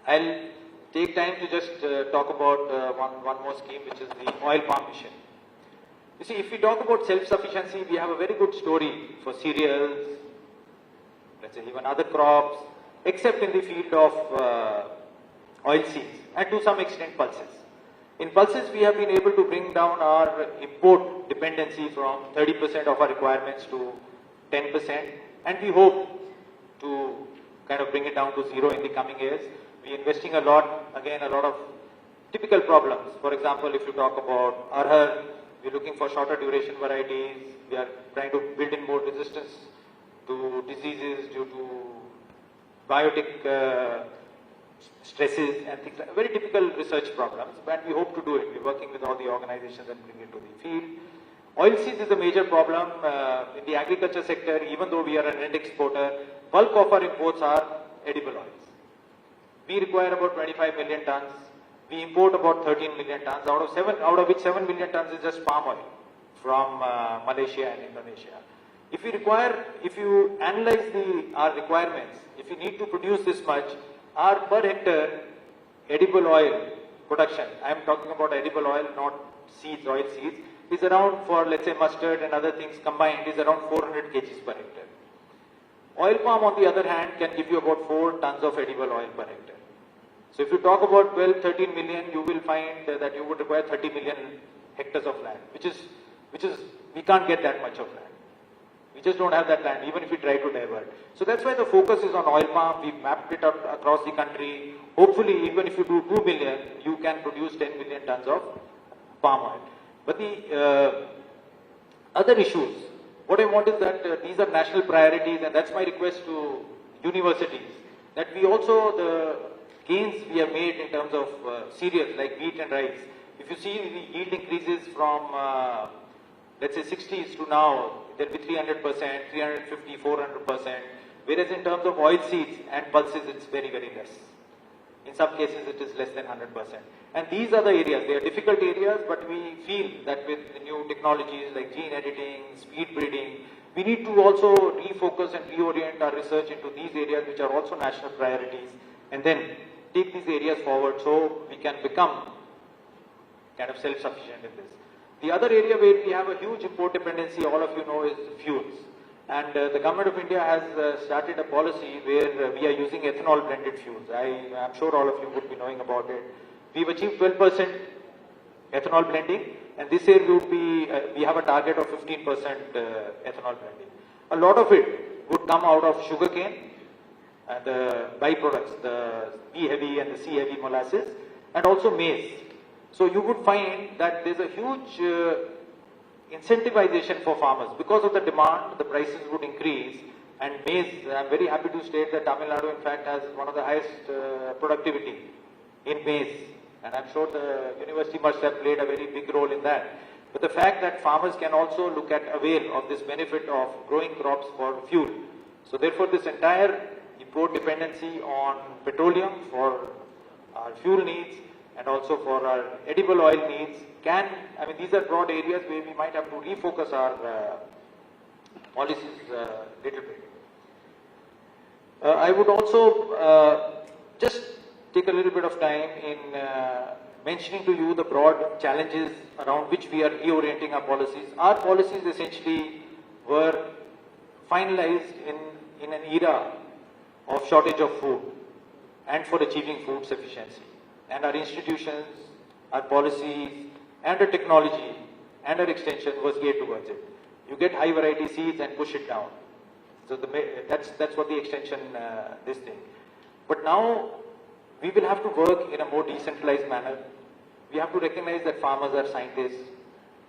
I'll take time to just talk about one more scheme, which is the oil palm mission. You see, if we talk about self-sufficiency, we have a very good story for cereals, let's say even other crops, except in the field of oilseeds and to some extent pulses. In pulses, we have been able to bring down our import dependency from 30% of our requirements to 10%, and we hope to kind of bring it down to 0 in the coming years. We are investing a lot, again, a lot of typical problems. For example, if you talk about arhar, we are looking for shorter duration varieties. We are trying to build in more resistance to diseases due to biotic stresses and things like very typical research problems, but we hope to do it. We're working with all the organizations and bring it to the field. Oilseeds is a major problem in the agriculture sector. Even though we are a net exporter, bulk of our imports are edible oils. We require about 25 million tons. We import about 13 million tons, out of which 7 million tons is just palm oil from Malaysia and Indonesia. If you analyze our requirements, if you need to produce this much, our per hectare edible oil production, I am talking about edible oil, not seeds, oil seeds, is around, for let's say mustard and other things combined, is around 400 kgs per hectare. Oil palm, on the other hand, can give you about 4 tons of edible oil per hectare. So if you talk about 12, 13 million, you will find that you would require 30 million hectares of land, which is, we can't get that much of land. We just don't have that land, even if we try to divert. So that's why the focus is on oil palm. We've mapped it out across the country. Hopefully, even if you do 2 million, you can produce 10 million tons of palm oil. But the other issues, what I want is that these are national priorities, and that's my request to universities, that we also, the gains we have made in terms of cereals like wheat and rice, if you see the yield increases from, let's say 60s to now, there'll be 300%, 350, 400%, whereas in terms of oil seeds and pulses, it's very, very less. In some cases, it is less than 100%. And these are the areas, they are difficult areas, but we feel that with the new technologies like gene editing, speed breeding, we need to also refocus and reorient our research into these areas which are also national priorities, and then take these areas forward so we can become kind of self-sufficient in this. The other area where we have a huge import dependency, all of you know, is fuels. And the government of India has started a policy where we are using ethanol blended fuels. I am sure all of you would be knowing about it. We've achieved 12% ethanol blending, and this year we have a target of 15% ethanol blending. A lot of it would come out of sugarcane and the byproducts, the B heavy and the C heavy molasses, and also maize. So you would find that there's a huge incentivization for farmers. Because of the demand, the prices would increase, and maize, I'm very happy to state that Tamil Nadu in fact has one of the highest productivity in maize, and I'm sure the university must have played a very big role in that. But the fact that farmers can also look at avail of this benefit of growing crops for fuel. So therefore this entire import dependency on petroleum for our fuel needs and also for our edible oil needs these are broad areas where we might have to refocus our policies a little bit. I would also just take a little bit of time in mentioning to you the broad challenges around which we are reorienting our policies. Our policies essentially were finalized in an era of shortage of food and for achieving food sufficiency. And our institutions, our policies, and our technology and our extension was geared towards it. You get high variety seeds and push it down. So that's what the extension this thing. But now we will have to work in a more decentralized manner. We have to recognize that farmers are scientists,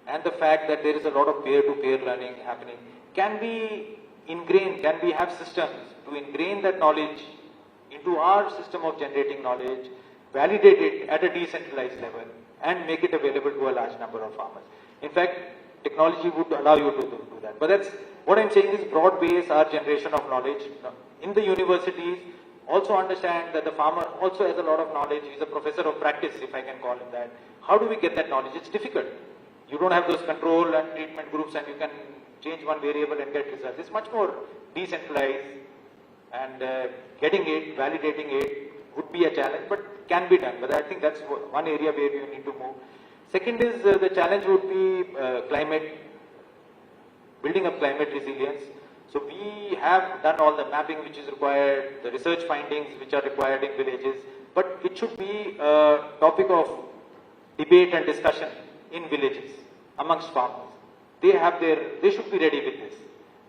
and the fact that there is a lot of peer-to-peer learning happening. Can we have systems to ingrain that knowledge into our system of generating knowledge, validate it at a decentralized level, and make it available to a large number of farmers? In fact, technology would allow you to do that. But that's what I'm saying is broad base our generation of knowledge. In the universities, also understand that the farmer also has a lot of knowledge. He's a professor of practice, if I can call him that. How do we get that knowledge? It's difficult. You don't have those control and treatment groups and you can change one variable and get results. It's much more decentralized, and getting it, validating it would be a challenge, but can be done. But I think that's one area where you need to move. Second is the challenge would be building up climate resilience. So we have done all the mapping which is required, the research findings which are required in villages, but it should be a topic of debate and discussion in villages amongst farmers. They should be ready with this.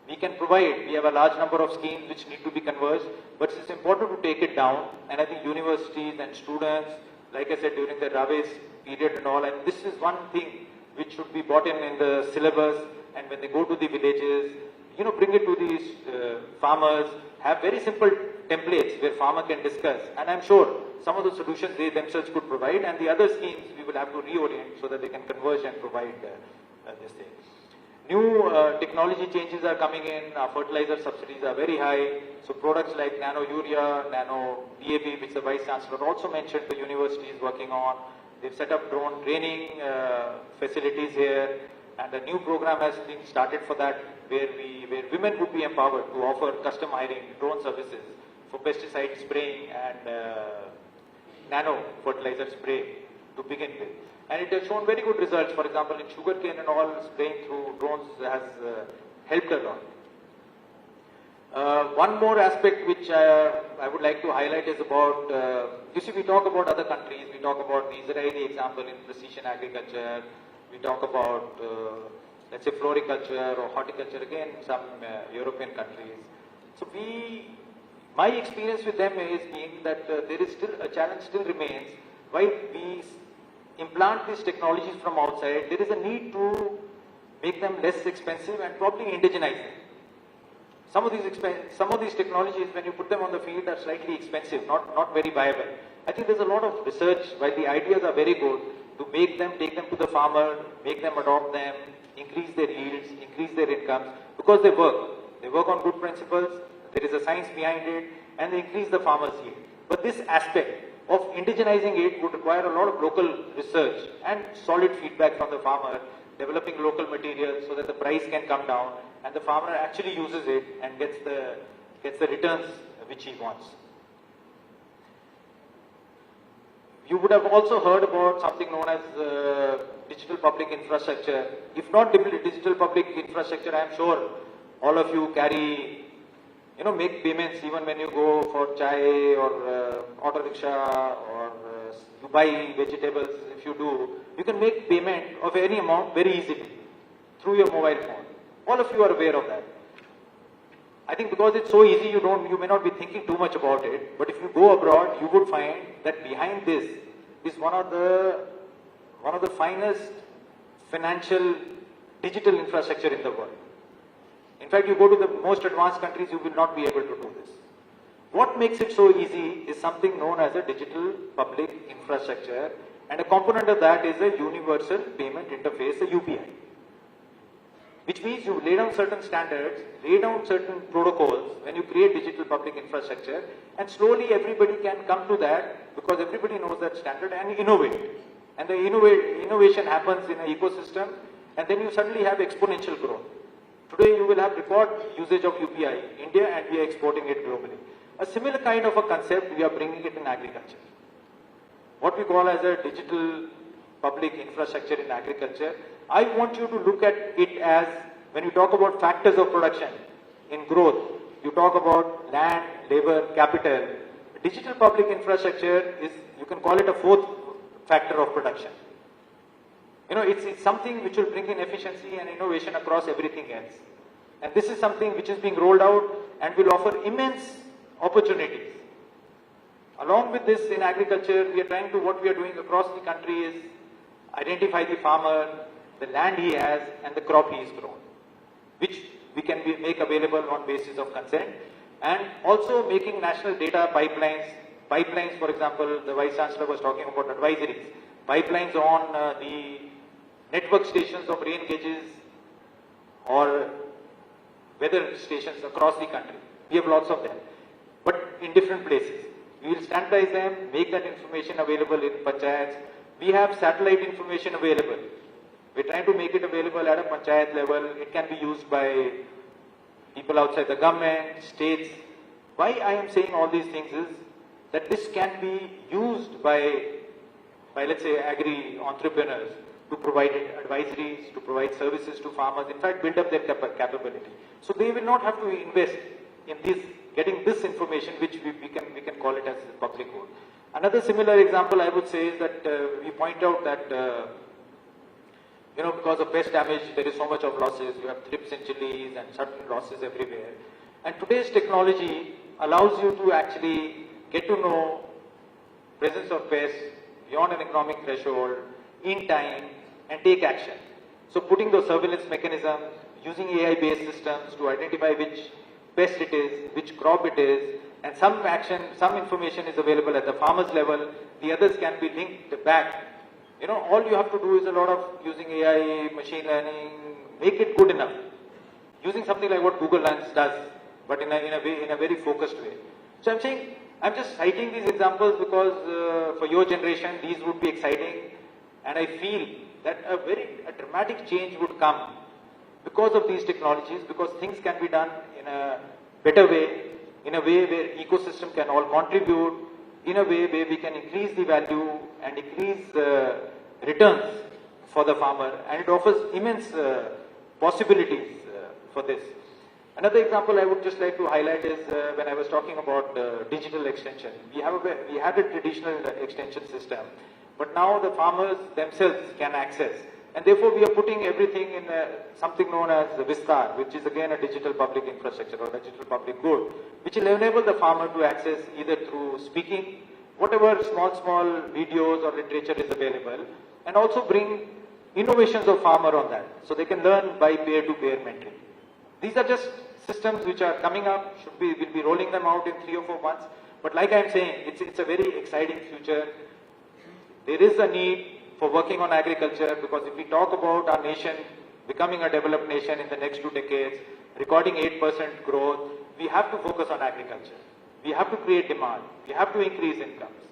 We can provide, we have a large number of schemes which need to be converged, but it's important to take it down, and I think universities and students, like I said, during the Ravi's period and all, and this is one thing which should be brought in the syllabus, and when they go to the villages, bring it to these farmers, have very simple templates where farmer can discuss, and I'm sure some of the solutions they themselves could provide, and the other schemes we will have to reorient so that they can converge and provide this thing. New technology changes are coming in, our fertilizer subsidies are very high, so products like nano urea, nano DAP, which the Vice Chancellor also mentioned the university is working on. They've set up drone training facilities here, and a new program has been started for that, where women would be empowered to offer custom hiring drone services for pesticide spraying and nano fertilizer spray to begin with. And it has shown very good results. For example, in sugarcane and all, spraying through drones has helped a lot. One more aspect which I would like to highlight is about, we talk about other countries, we talk about the Israeli example in precision agriculture, we talk about, let's say, floriculture or horticulture, again, some European countries. So my experience with them is being that there is still, a challenge still remains. While we implant these technologies from outside, there is a need to make them less expensive and probably indigenize them. Some of these technologies, when you put them on the field, are slightly expensive, not very viable. I think there's a lot of research, while the ideas are very good, to make them, take them to the farmer, make them adopt them, increase their yields, increase their incomes, because they work. They work on good principles, there is a science behind it, and they increase the farmer's yield. But this aspect of indigenizing it would require a lot of local research and solid feedback from the farmer, developing local materials so that the price can come down and the farmer actually uses it and gets the returns which he wants. You would have also heard about something known as digital public infrastructure. If not digital public infrastructure, I am sure all of you carry, make payments even when you go for chai or auto rickshaw or you buy vegetables. If you do, you can make payment of any amount very easily through your mobile phone. All of you are aware of that. I think because it's so easy, you may not be thinking too much about it. But if you go abroad, you would find that behind this is one of the finest financial digital infrastructure in the world. In fact, you go to the most advanced countries, you will not be able to do this. What makes it so easy is something known as a digital public infrastructure, and a component of that is a universal payment interface, a UPI. Which means you lay down certain standards, lay down certain protocols when you create digital public infrastructure, and slowly everybody can come to that because everybody knows that standard and innovate. And the innovation happens in an ecosystem, and then you suddenly have exponential growth. Today you will have record usage of UPI in India, and we are exporting it globally. A similar kind of a concept, we are bringing it in agriculture. what we call as a digital public infrastructure in agriculture. I want you to look at it as, when you talk about factors of production in growth, you talk about land, labor, capital. Digital public infrastructure is, you can call it a fourth factor of production. It's something which will bring in efficiency and innovation across everything else. And this is something which is being rolled out and will offer immense opportunities. Along with this, in agriculture, what we are doing across the country is identify the farmer, the land he has, and the crop he has grown, which we can make available on basis of consent, and also making national data pipelines, for example, the Vice Chancellor was talking about advisories, pipelines on the network stations of rain gauges or weather stations across the country. We have lots of them, but in different places. We will standardize them, make that information available in panchayats. We have satellite information available. We're trying to make it available at a panchayat level. It can be used by people outside the government, states. Why I am saying all these things is that this can be used by let's say, agri-entrepreneurs to provide advisories, to provide services to farmers, in fact, build up their capability. So they will not have to invest in getting this information, which we can call it as public good. Another similar example I would say is that we point out that, because of pest damage, there is so much of losses. You have thrips in chilies and certain losses everywhere. And today's technology allows you to actually get to know presence of pests beyond an economic threshold in time and take action. So putting those surveillance mechanisms, using AI-based systems to identify which pest it is, which crop it is, and some information is available at the farmer's level, the others can be linked back. All you have to do is a lot of using AI, machine learning, make it good enough. Using something like what Google Lens does, but in a very focused way. So I'm just citing these examples because for your generation, these would be exciting. And I feel that a dramatic change would come because of these technologies, because things can be done in a better way, in a way where ecosystem can all contribute, in a way where we can increase the value and increase returns for the farmer, and it offers immense possibilities for this. Another example I would just like to highlight is when I was talking about digital extension. We had a traditional extension system, but now the farmers themselves can access. And therefore, we are putting everything in something known as Vistar, which is again a digital public infrastructure or digital public good, which will enable the farmer to access either through speaking, whatever small videos or literature is available, and also bring innovations of farmer on that. So they can learn by peer-to-peer mentoring. These are just systems which are coming up, we'll be rolling them out in 3 or 4 months. But like I'm saying, it's a very exciting future. There is a need for working on agriculture, because if we talk about our nation becoming a developed nation in the next 2 decades, recording 8% growth, we have to focus on agriculture. We have to create demand. We have to increase incomes.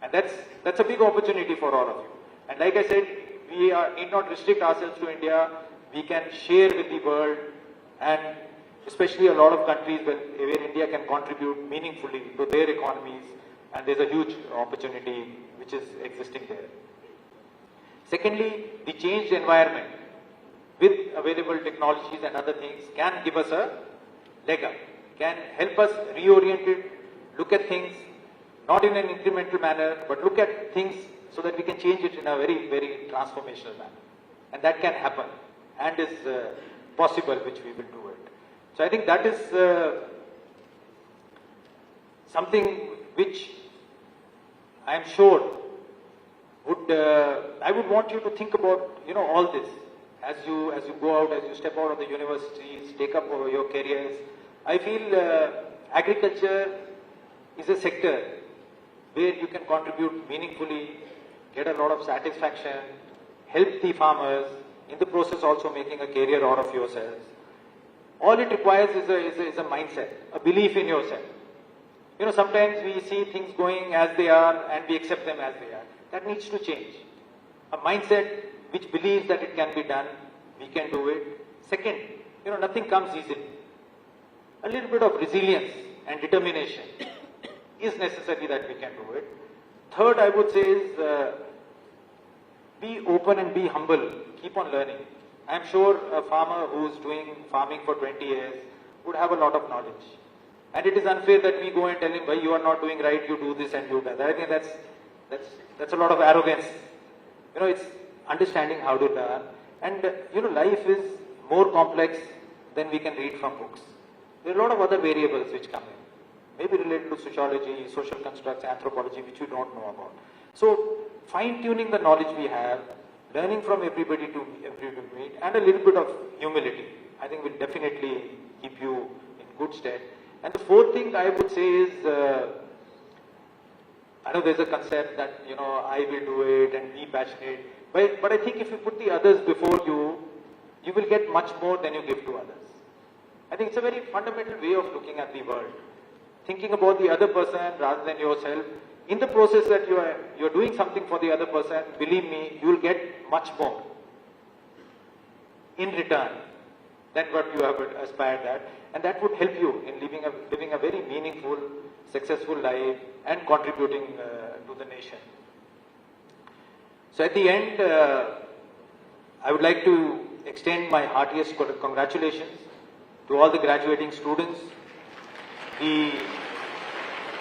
And that's a big opportunity for all of you. And like I said, we need not restrict ourselves to India. We can share with the world, and especially a lot of countries where India can contribute meaningfully to their economies, and there's a huge opportunity which is existing there. Secondly, the changed environment with available technologies and other things can give us a leg up, can help us reorient it, look at things not in an incremental manner, but look at things so that we can change it in a very, very transformational manner. And that can happen and is possible, which we will do it. So I think that is something which I am sure I would want you to think about, all this as you go out, as you step out of the universities, take up your careers. I feel agriculture is a sector where you can contribute meaningfully, get a lot of satisfaction, help the farmers, in the process also making a career out of yourselves. All it requires is a mindset, a belief in yourself. Sometimes we see things going as they are and we accept them as they are. That needs to change. A mindset which believes that it can be done, we can do it. Second, nothing comes easily. A little bit of resilience and determination is necessary that we can do it. third I would say is be open and be humble. Keep on learning. I'm sure a farmer who's doing farming for 20 years would have a lot of knowledge. And it is unfair that we go and tell him, you are not doing right, you do this and you do that. I think that's a lot of arrogance. It's understanding how to learn. And, life is more complex than we can read from books. There are a lot of other variables which come in. Maybe related to sociology, social constructs, anthropology, which we don't know about. So, fine-tuning the knowledge we have, learning from everybody to meet, and a little bit of humility, I think will definitely keep you in good stead. And the fourth thing I would say is, I know there's a concept that, I will do it and be passionate. But I think if you put the others before you, you will get much more than you give to others. I think it's a very fundamental way of looking at the world. Thinking about the other person rather than yourself. In the process that you're doing something for the other person, believe me, you will get much more in return than what you have aspired at. And that would help you in living a very meaningful, successful life and contributing to the nation. So at the end, I would like to extend my heartiest congratulations to all the graduating students, the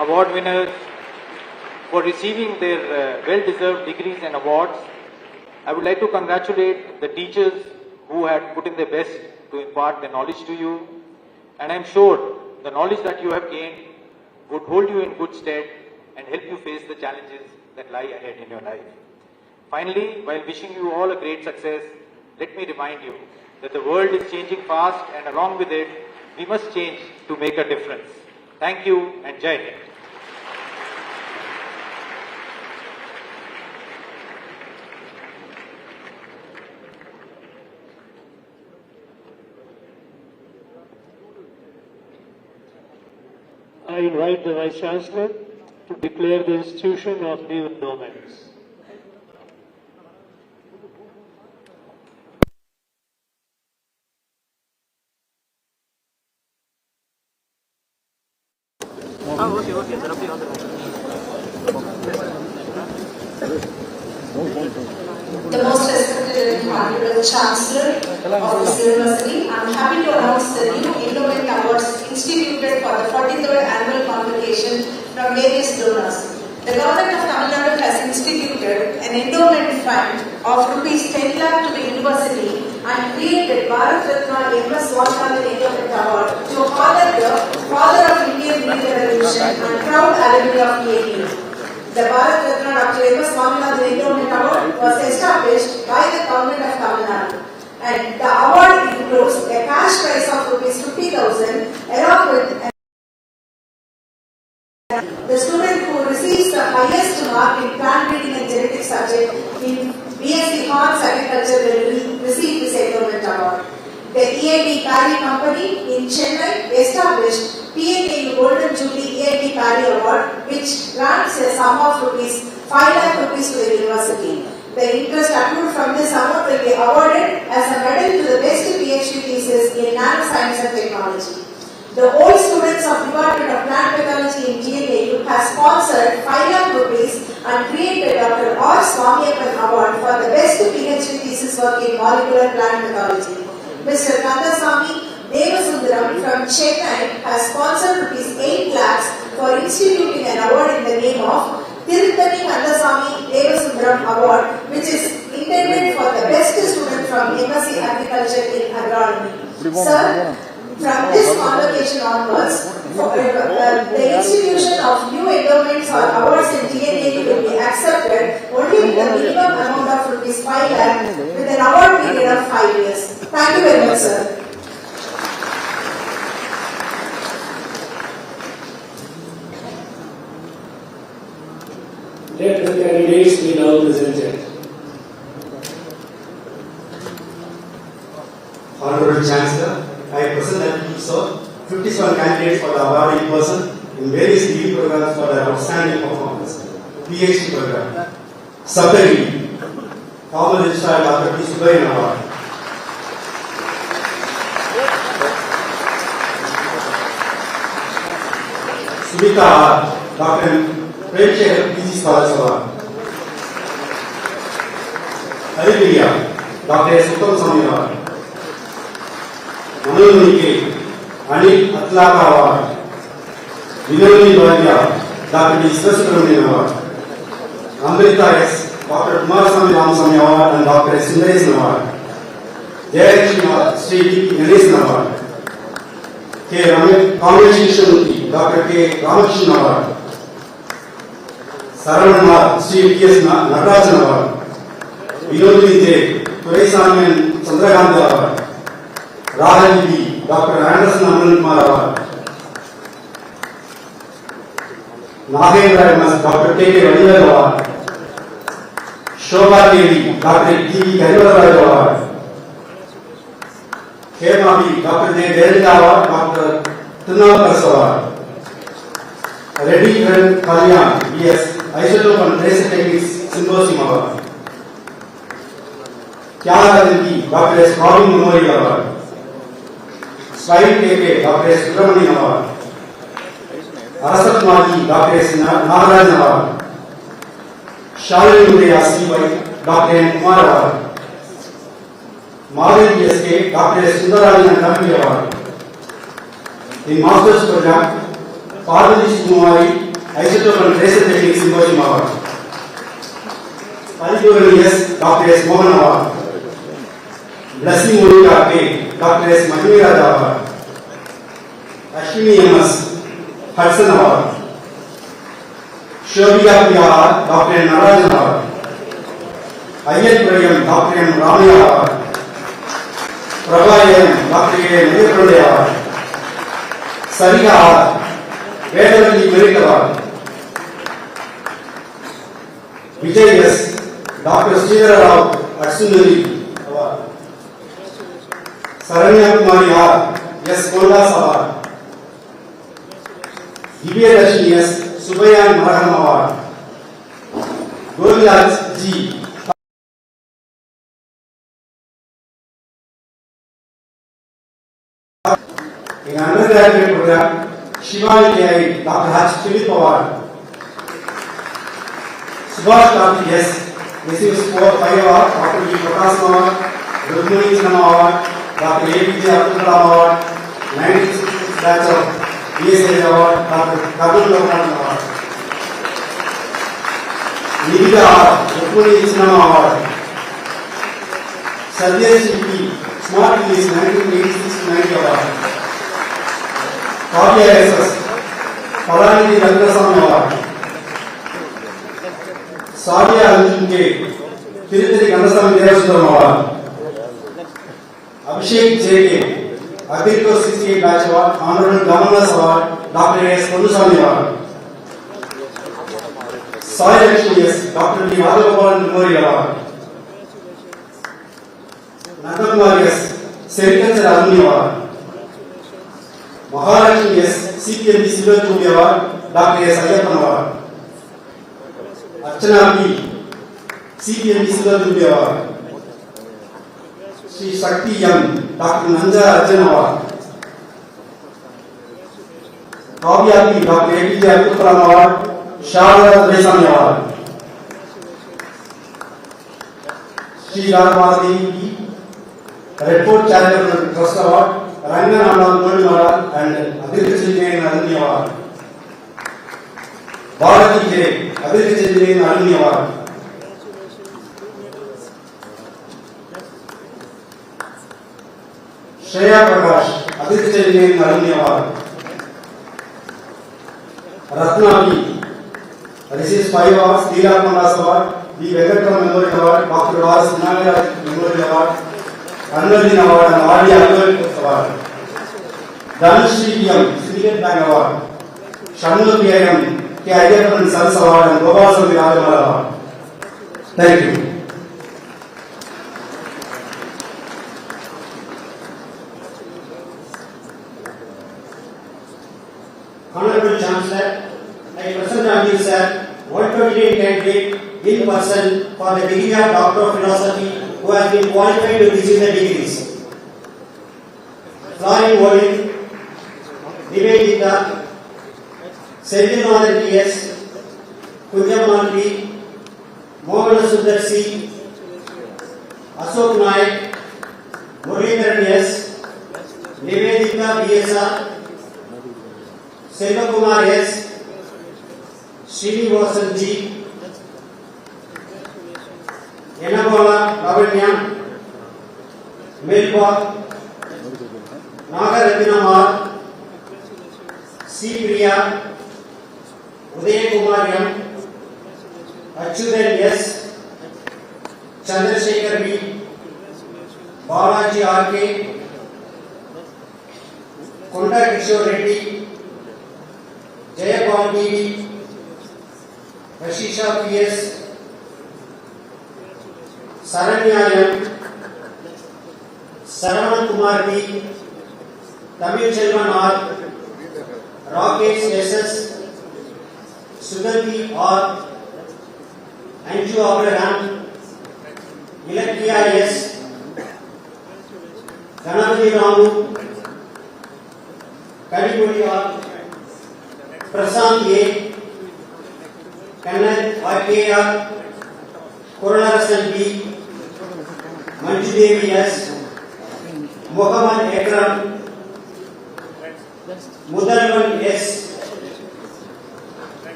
award winners for receiving their well-deserved degrees and awards. I would like to congratulate the teachers who had put in their best to impart the knowledge to you. And I'm sure the knowledge that you have gained would hold you in good stead and help you face the challenges that lie ahead in your life. Finally, while wishing you all a great success, let me remind you that the world is changing fast, and along with it, we must change to make a difference. Thank you and Jai Hind. I invite the Vice Chancellor to declare the institution of new endowments. The most respected and honorable Chancellor of this university, I am happy to announce the new endowment awards instituted for the 43rd annual convocation from various donors. The government of Tamil Nadu has instituted an endowment fund of rupees 10 lakh to the university and created Bharat Ratna M.S. Swaminathan Endowment Award to honor the father of Indian military revolution and proud alumni of PTD. The Bharat Ratna Dr. M.S. Swaminathan Endowment Award was established by the government of Tamil Nadu, and the award includes a cash prize of rupees 50,000 along with the student who receives the highest mark in plant breeding and genetics subject in BSc Horns Agriculture will receive this endowment award. The EID Parry Company in Chennai established PNAU Golden Jubilee EID Parry Award, which grants a sum of rupees 5 lakh rupees to the university. The interest accrued from this award will be awarded as a medal to the best PhD thesis in nanoscience and technology. The old students of Department of Plant Pathology in GNAU has sponsored 5 lakh rupees and created Dr. R. Swaminathan Award for the best PhD thesis work in molecular plant pathology. Mr. Kandasamy Devasundaram from Chennai has sponsored rupees 8 lakhs for instituting an award in the name of Tirupati Kandasamy Devasundaram Award, which is intended for the best student from MSc Agriculture in Agronomy. Sir, from this convocation onwards, the institution of new endowments or awards in GNAU will be accepted only with a minimum amount of rupees 5 lakh with an award period of 5 years. Thank you very much, sir. Let the candidates be now presented. Honorable Chancellor, I present that you saw 57 candidates for the award in person in various degree programs for their outstanding performance. PhD program. Subdegree, former Registrar Dr. P. Subbayan Award. Subhita R. Dr. Premchand PG Scholars Award. Hallelujah, Dr. S. Uttam Award. Manunike, Anil Atlaka Award. Vinodini Bhatia, Dr. D. Srasubramanian Award. Amrita S. Dr. Kumarasamy Ramasamy Award and Dr. S. Sundaresan Award. Jayalakshmi Sri D. Ganesan Award. Convocation Dr. K. Ramakrishnan Award. Saravana Sri P.S. Natarajan Award. Vinodini J. Turaisamy and Chandrakanta Award. Rajan B. Dr. Anderson Anil Kumar Award. Nagendra M.S. Dr. K. K. Radival Award. Shobha Devi Dr. T. Garivaraj Award. Hema B. Dr. J. Devinda Award. Dr. Tinnakas Award. Reddy Kalyan B.S. Isotope and Tracer Techniques Symposium Award. Kyanagadan B. Dr. S. Robin Memorial Award. Swine K.K. Dr. S. Subramanian Award. Arasat Maji Dr. S. Nagarajan Award. Shalini Mudaya C.Y. Dr. N. Kumar Award. Madan S.K. Dr. S. Sundarajan and Tamil Award. In Master's Program, Parvati Kumari, Isotope and Tracer Techniques Symposium Award. Paliduran S. Dr. S. Mohan Award. Blessing Murika K. Dr. S. Mahimiraja Award. Ashwini M.S. Hudson Award. Shobhika P.R. Dr. N. Narayan Award. Ayat Prayam Dr. M. Ramaya Award. Prabhayan Dr. A. Nirpande Award. Sarika R. Vedavalli Merit Award. Vijay S. Dr. Sridhara Rao Atsundari Award. Saranya Kumari R. S. Kondas Award. Divya Rashmi S. Subayan Marham Award. Govilaj G. In undergraduate program, Shivani K. Dr. H. Philip Award. Subhash Karthik S. receives 5 awards. Dr. V. Prakash Award, Rukmini Cinema Award, Dr. A.P.J. Abdul Kalam Award, 96th batch of BSA Award, Dr. Kabul Lokman Award. Nivida R. Rukmini Cinema Award. Satyajit P. Smart Release 1986-90 Award. Kavya S.S. Palanidhi Rangasamy Award. Sadia Arjun K. Tirupati Kandasamy Devasundaram Award. Abhishek J.K. Agrico 68 Batch Award, Honorable Governor's Award, Dr. S. Kondusamy Award. Sai Lakshmi S. Dr. D. Radhagopalan Memorial Award. Nandakumar S. Sericulture Alumni Award. Mahalakshmi S. CPMB Silver Jubilee Award, Dr. S. Ayyappan Award. Archana B. CPMB Silver Jubilee Award. Sri Shakti M. Dr. Nanja Arjun Award. Kavya P. Dr. A.P.J. Abdul Kalam Award, Sharada Turaisamy Award. Sri Radhamadi P. Red Fort Charitable Trust Award, Rangan Anand Gold Medal and Agriculture Engineering Alumni Award. Bharati J. Agriculture Engineering Alumni Award. Shreya Prakash, Agriculture Engineering Alumni Award. Ratna B. receives 5 awards, Leela Kondas Award, B. Venkatram Memorial Award, Dr. R. Sinagara Memorial Award, Anandin Award and R.D. Abdul Award. Dhanushri M. Syndicate Bank Award. Shanmugha P.I.M. K. Ayyappan and Sons Award and Gopaswamy Rajamala Award. Thank you. Honorable Chancellor, I present on you, sir, 128 candidate in person for the degree of Doctor of Philosophy who has been qualified to receive the degrees. Florian Volin, Nivedita, Senthilnadan T.S., Kunjamal B, Mohan Sundar C, Ashok Naik, Muralidharan S, Nivedita BSR, Selvakumar S, Srinivasan G, Yanagala Lavanya, Melba, Nagaratinamar, C. Priya, Uday Kumar M, Achyutan S, Chandrasekhar B, Balaji R.K., Konda Kishore Reddy, Jayapal B.D., Rashisha P.S., Saranya M, Saravanan Kumar B, Tamil Selvan R, Rakesh S.S., Suganti R, Anju Abraham, Ilakya S, Ganapati Ramu, Kadipudi R, Prasant A, Kannad R.K.R, Koralasan B, Manju Devi S, Muhammad Ekram, Mudalvan S,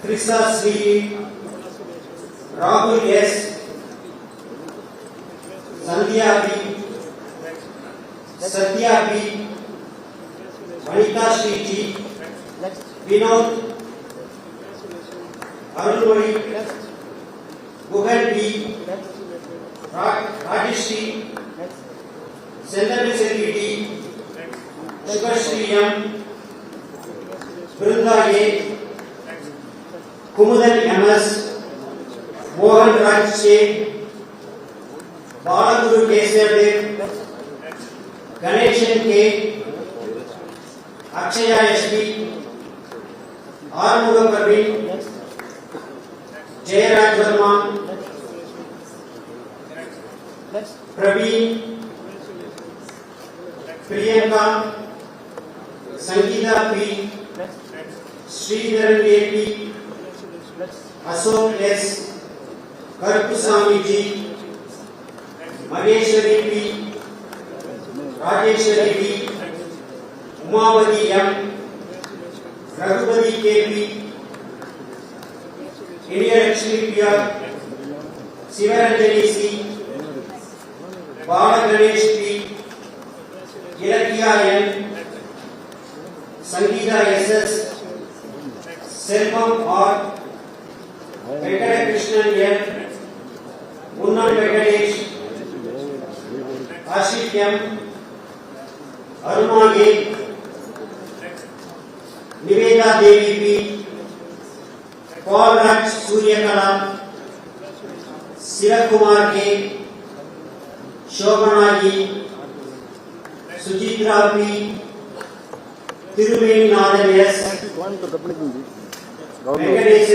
Krishna Sri, Rahul S, Sandhya B, Satya B, Vanita Sri G, Vinod, Arunmari, Guhan B, Rajeshri, Sendavisari D, Shubhashri M, Brinda A, Kumudan MS, Mohan Raj Sheikh, Balaguru Keshav, Ganeshan K, Akshaya SP, Armuga Praveen, Jayaraj Verma, Praveen, Priyanka, Sangeeta P, Sridharan A.P, Ashok S, Karpusami G, Maheshwari P, Rajeshwari B, Umavati M, Raghupati K.P, Indiyalakshmi P.R, Sivaranjani C, Bala Ganesh P, Ilakya N, Sangeeta S.S, Selvam R, Venkata Krishnan M, Munnan Venkatesh, Ashik M, Aruna A, Niveda Devi P, Paul Raj Suryakala, Sirakumar K, Shobhana G, Sujitra P, Tiruveni Nathan S, Venkatesh